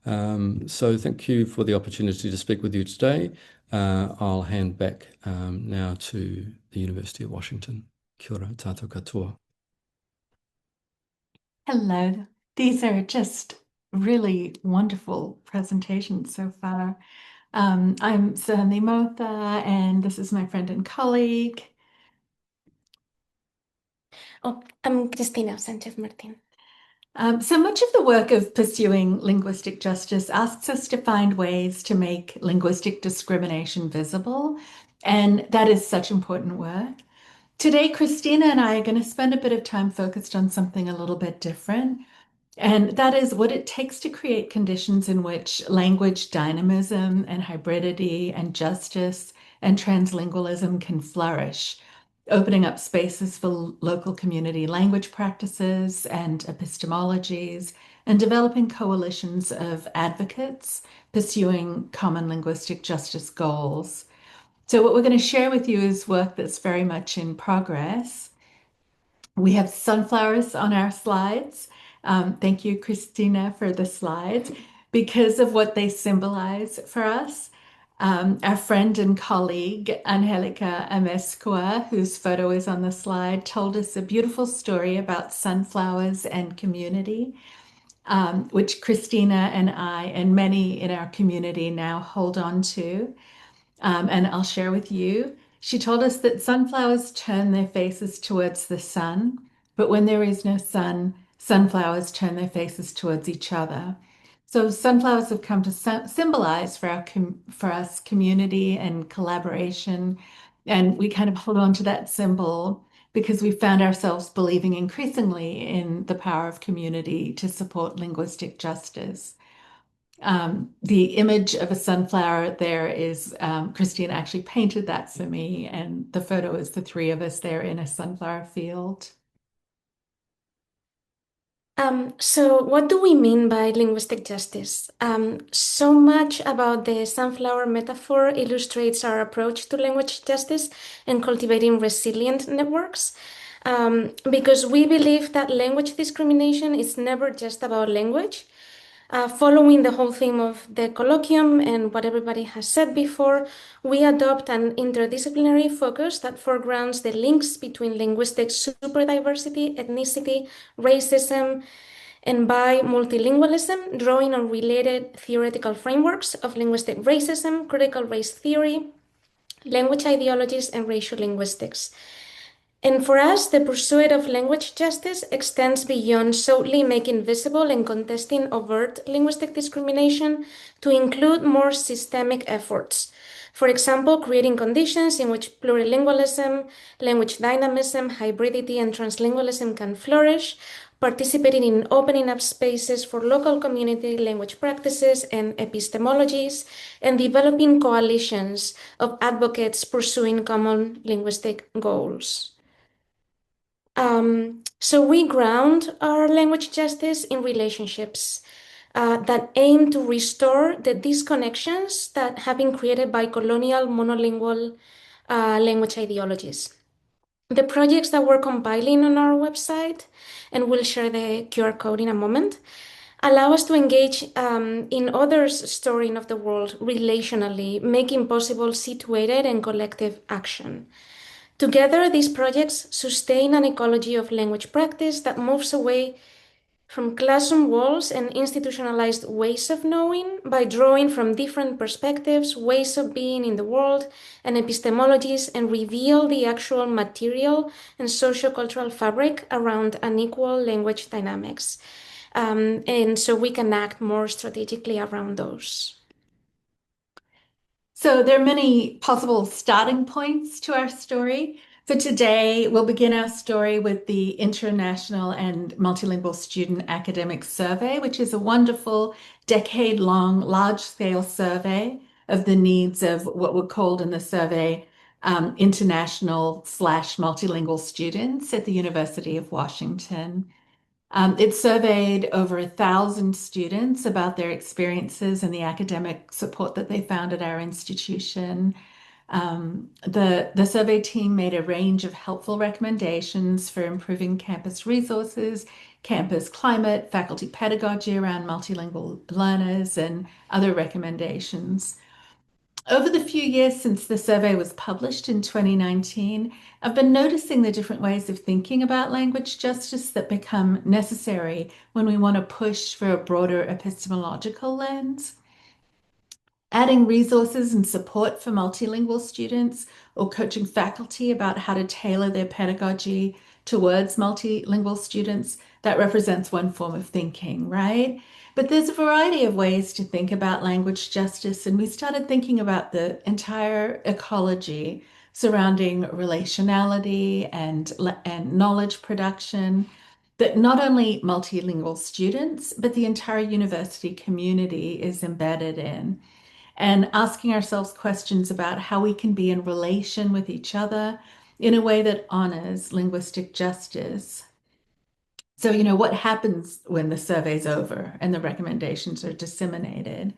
So thank you for the opportunity to speak with you today. I'll hand back now to the University of Washington. Kia ora, tātou katoa. Hello. These are just really wonderful presentations so far. I'm Sahani Motha, and this is my friend and colleague. Oh, I'm Cristina Sanchez Martin. So much of the work of pursuing linguistic justice asks us to find ways to make linguistic discrimination visible, and that is such important work. Today, Christina and I are going to spend a bit of time focused on something a little bit different, and that is what it takes to create conditions in which language dynamism and hybridity and justice and translingualism can flourish, opening up spaces for local community language practices and epistemologies, and developing coalitions of advocates pursuing common linguistic justice goals. So what we're going to share with you is work that's very much in progress. We have sunflowers on our slides. Thank you, Christina, for the slides, because of what they symbolize for us. Our friend and colleague, Angelica Amescua, whose photo is on the slide, told us a beautiful story about sunflowers and community, which Christina and I and many in our community now hold on to. And I'll share with you. She told us that sunflowers turn their faces towards the sun, but when there is no sun, sunflowers turn their faces towards each other. So sunflowers have come to symbolize for us community and collaboration, and we kind of hold on to that symbol because we found ourselves believing increasingly in the power of community to support linguistic justice. The image of a sunflower there is, Christine actually painted that for me, and the photo is the three of us there in a sunflower field. So what do we mean by linguistic justice? So much about the sunflower metaphor illustrates our approach to language justice and cultivating resilient networks. Because we believe that language discrimination is never just about language. Following the whole theme of the colloquium and what everybody has said before, we adopt an interdisciplinary focus that foregrounds the links between linguistic superdiversity, ethnicity, racism, and by multilingualism, drawing on related theoretical frameworks of linguistic racism, critical race theory, language ideologies, and racial linguistics. And for us, the pursuit of language justice extends beyond solely making visible and contesting overt linguistic discrimination to include more systemic efforts. For example, creating conditions in which plurilingualism, language dynamism, hybridity, and translingualism can flourish, participating in opening up spaces for local community language practices and epistemologies, and developing coalitions of advocates pursuing common linguistic goals. So we ground our language justice in relationships that aim to restore the disconnections that have been created by colonial monolingual language ideologies. The projects that we're compiling on our website, and we'll share the QR code in a moment, allow us to engage in others' story of the world relationally, making possible situated and collective action. Together, these projects sustain an ecology of language practice that moves away from classroom walls and institutionalized ways of knowing by drawing from different perspectives, ways of being in the world, and epistemologies, and reveal the actual material and sociocultural fabric around unequal language dynamics. And so we can act more strategically around those. So there are many possible starting points to our story. For today, we'll begin our story with the International and Multilingual Student Academic Survey, which is a wonderful decade-long large-scale survey of the needs of what were called in the survey international/multilingual students at the University of Washington. It surveyed over 1,000 students about their experiences and the academic support that they found at our institution. The survey team made a range of helpful recommendations for improving campus resources, campus climate, faculty pedagogy around multilingual learners, and other recommendations. Over the few years since the survey was published in 2019, I've been noticing the different ways of thinking about language justice that become necessary when we want to push for a broader epistemological lens. Adding resources and support for multilingual students or coaching faculty about how to tailor their pedagogy towards multilingual students, that represents one form of thinking, right? But there's a variety of ways to think about language justice, and we started thinking about the entire ecology surrounding relationality and knowledge production that not only multilingual students, but the entire university community is embedded in. And asking ourselves questions about how we can be in relation with each other in a way that honors linguistic justice. So, what happens when the survey's over and the recommendations are disseminated?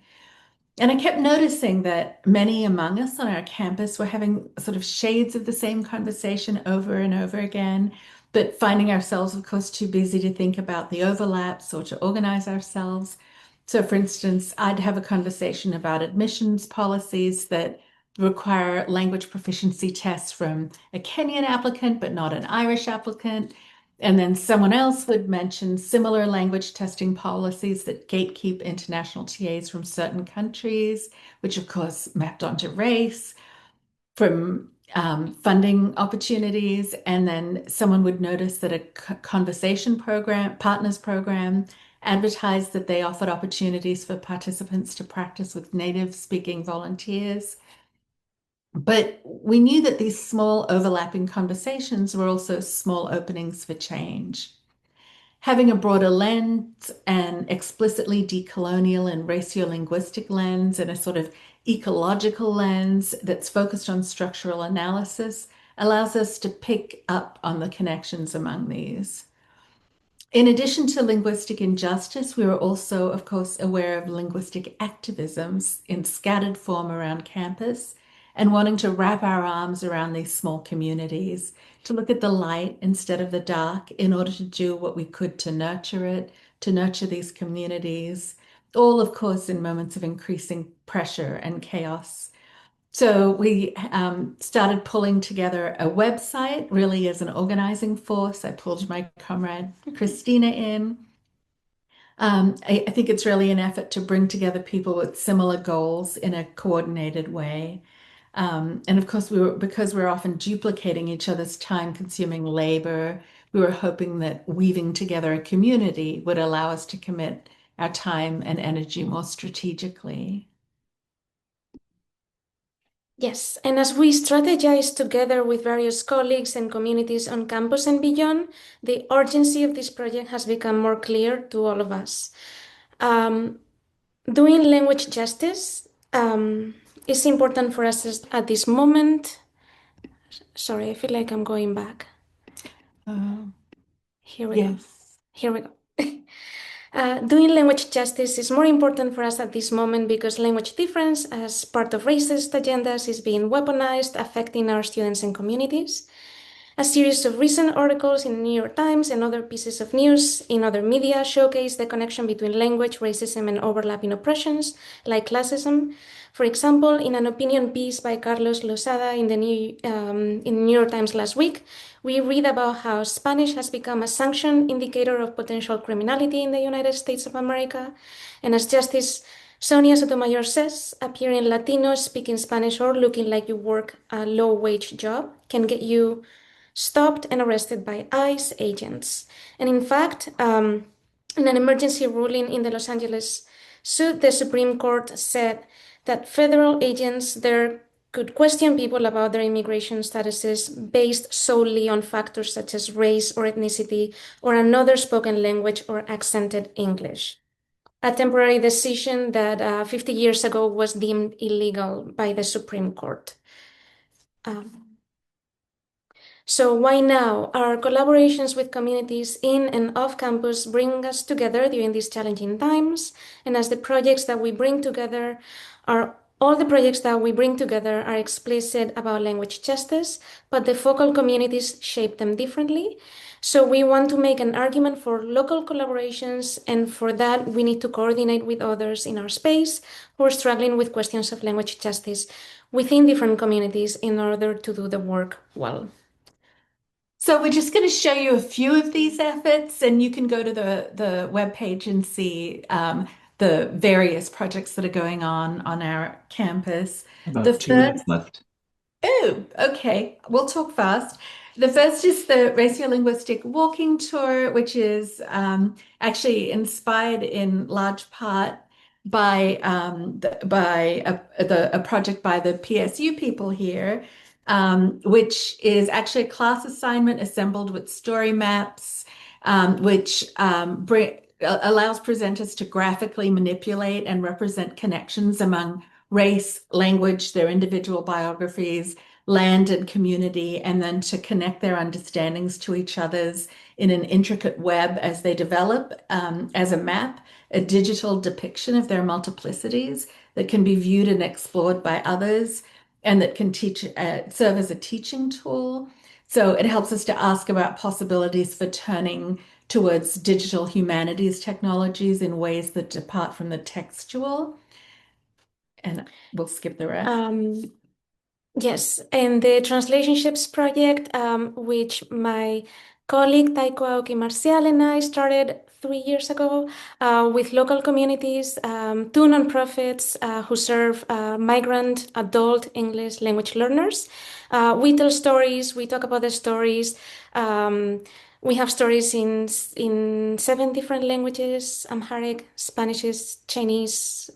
And I kept noticing that many among us on our campus were having sort of shades of the same conversation over and over again, but finding ourselves, of course, too busy to think about the overlaps or to organize ourselves. So, for instance, I'd have a conversation about admissions policies that require language proficiency tests from a Kenyan applicant, but not an Irish applicant. And then someone else would mention similar language testing policies that gatekeep international TAs from certain countries, which of course mapped onto race. From funding opportunities, and then someone would notice that a conversation program, partners program, advertised that they offered opportunities for participants to practice with native speaking volunteers. But we knew that these small overlapping conversations were also small openings for change. Having a broader lens, an explicitly decolonial and ratiolinguistic lens, and a sort of ecological lens that's focused on structural analysis allows us to pick up on the connections among these. In addition to linguistic injustice, we were also, of course, aware of linguistic activisms in scattered form around campus and wanting to wrap our arms around these small communities, to look at the light instead of the dark in order to do what we could to nurture it, to nurture these communities, all, of course, in moments of increasing pressure and chaos. So we started pulling together a website really as an organizing force. I pulled my comrade Christina in. I think it's really an effort to bring together people with similar goals in a coordinated way. And of course, because we're often duplicating each other's time-consuming labor, we were hoping that weaving together a community would allow us to commit our time and energy more strategically. Yes, and as we strategize together with various colleagues and communities on campus and beyond, the urgency of this project has become more clear to all of us. Doing language justice is important for us at this moment. Sorry, I feel like I'm going back. Here we go. Here we go. Doing language justice is more important for us at this moment because language difference as part of racist agendas is being weaponized, affecting our students and communities. A series of recent articles in the New York Times and other pieces of news in other media showcase the connection between language, racism, and overlapping oppressions, like classism. For example, in an opinion piece by Carlos Losada in the New York Times last week, we read about how Spanish has become a sanction indicator of potential criminality in the United States of America. And as Justice Sonia Sotomayor says, appearing Latino, speaking Spanish, or looking like you work a low-wage job can get you stopped and arrested by ICE agents. And in fact, in an emergency ruling in the Los Angeles suit, the Supreme Court said that federal agents there could question people about their immigration statuses based solely on factors such as race or ethnicity or another spoken language or accented English. A temporary decision that 50 years ago was deemed illegal by the Supreme Court. So why now? Our collaborations with communities in and off campus bring us together during these challenging times. And as the projects that we bring together all the projects that we bring together are explicit about language justice, but the focal communities shape them differently. So we want to make an argument for local collaborations, and for that we need to coordinate with others in our space who are struggling with questions of language justice within different communities in order to do the work well. So we're just going to show you a few of these efforts, and you can go to the webpage and see the various projects that are going on our campus. About 2 minutes left. Oh, okay. We'll talk fast. The first is the Ratiolinguistic Walking Tour, which is actually inspired in large part by a project by the PSU people here, which is actually a class assignment assembled with story maps, which allows presenters to graphically manipulate and represent connections among race, language, their individual biographies, land and community, and then to connect their understandings to each other's in an intricate web as they develop as a map, a digital depiction of their multiplicities that can be viewed and explored by others, and that can serve as a teaching tool. So it helps us to ask about possibilities for turning towards digital humanities technologies in ways that depart from the textual. And we'll skip the rest. Yes, and the Translationships project, which my colleague Taiko Aoki Marcial and I started 3 years ago with local communities, two nonprofits who serve migrant adult English language learners. We tell stories, we talk about the stories. We have stories in 7 different languages: Amharic, Spanish, Chinese,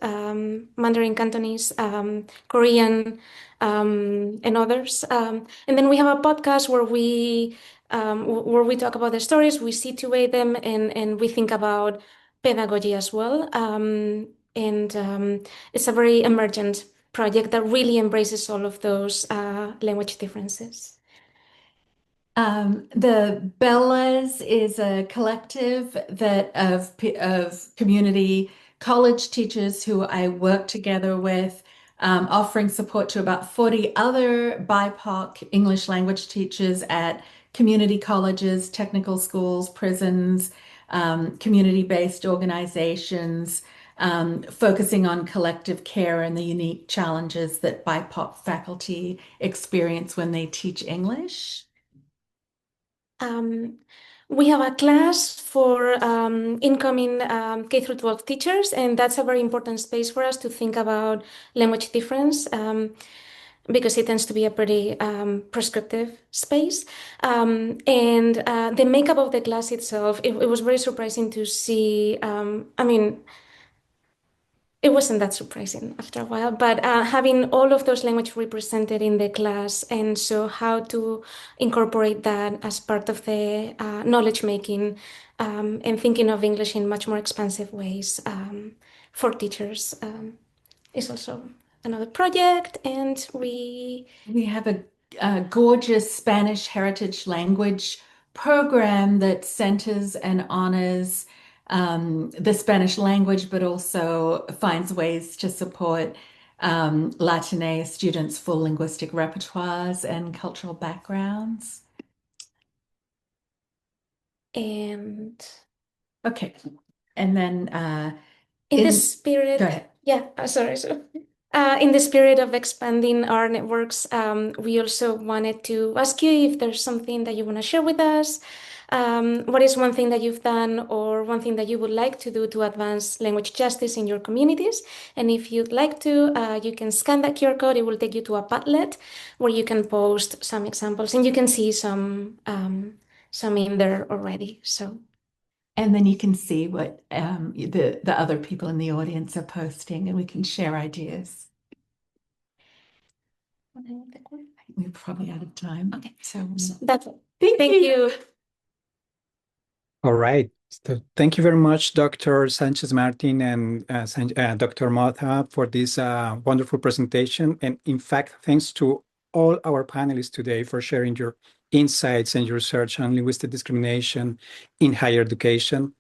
Mandarin Cantonese, Korean, and others. And then we have a podcast where we talk about the stories, we situate them, and we think about pedagogy as well. It's a very emergent project that really embraces all of those language differences. The Bellas is a collective of community college teachers who I work together with, offering support to about 40 other BIPOC English language teachers at community colleges, technical schools, prisons, community-based organizations, focusing on collective care and the unique challenges that BIPOC faculty experience when they teach English. We have a class for incoming K through 12 teachers, and that's a very important space for us to think about language difference, because it tends to be a pretty prescriptive space. And the makeup of the class itself, it was very surprising to see. I mean, it wasn't that surprising after a while, but having all of those language represented in the class, and so how to incorporate that as part of the knowledge making, and thinking of English in much more expansive ways for teachers is also another project. And we have a gorgeous Spanish heritage language program that centers and honors the Spanish language, but also finds ways to support Latine students' full linguistic repertoires and cultural backgrounds. And okay, and then in the spirit, go ahead. Yeah, sorry. So, in the spirit of expanding our networks, we also wanted to ask you if there's something that you want to share with us. What is one thing that you've done, or one thing that you would like to do to advance language justice in your communities? And if you'd like to, you can scan that QR code. It will take you to a Padlet where you can post some examples, and you can see some in there already. So. And then you can see what the other people in the audience are posting, and we can share ideas. We're probably out of time. Okay, so that's it. Thank you. All right. So thank you very much, Dr. Sanchez Martin and Dr. Mota, for this wonderful presentation. And in fact, thanks to all our panelists today for sharing your insights and your research on linguistic discrimination in higher education.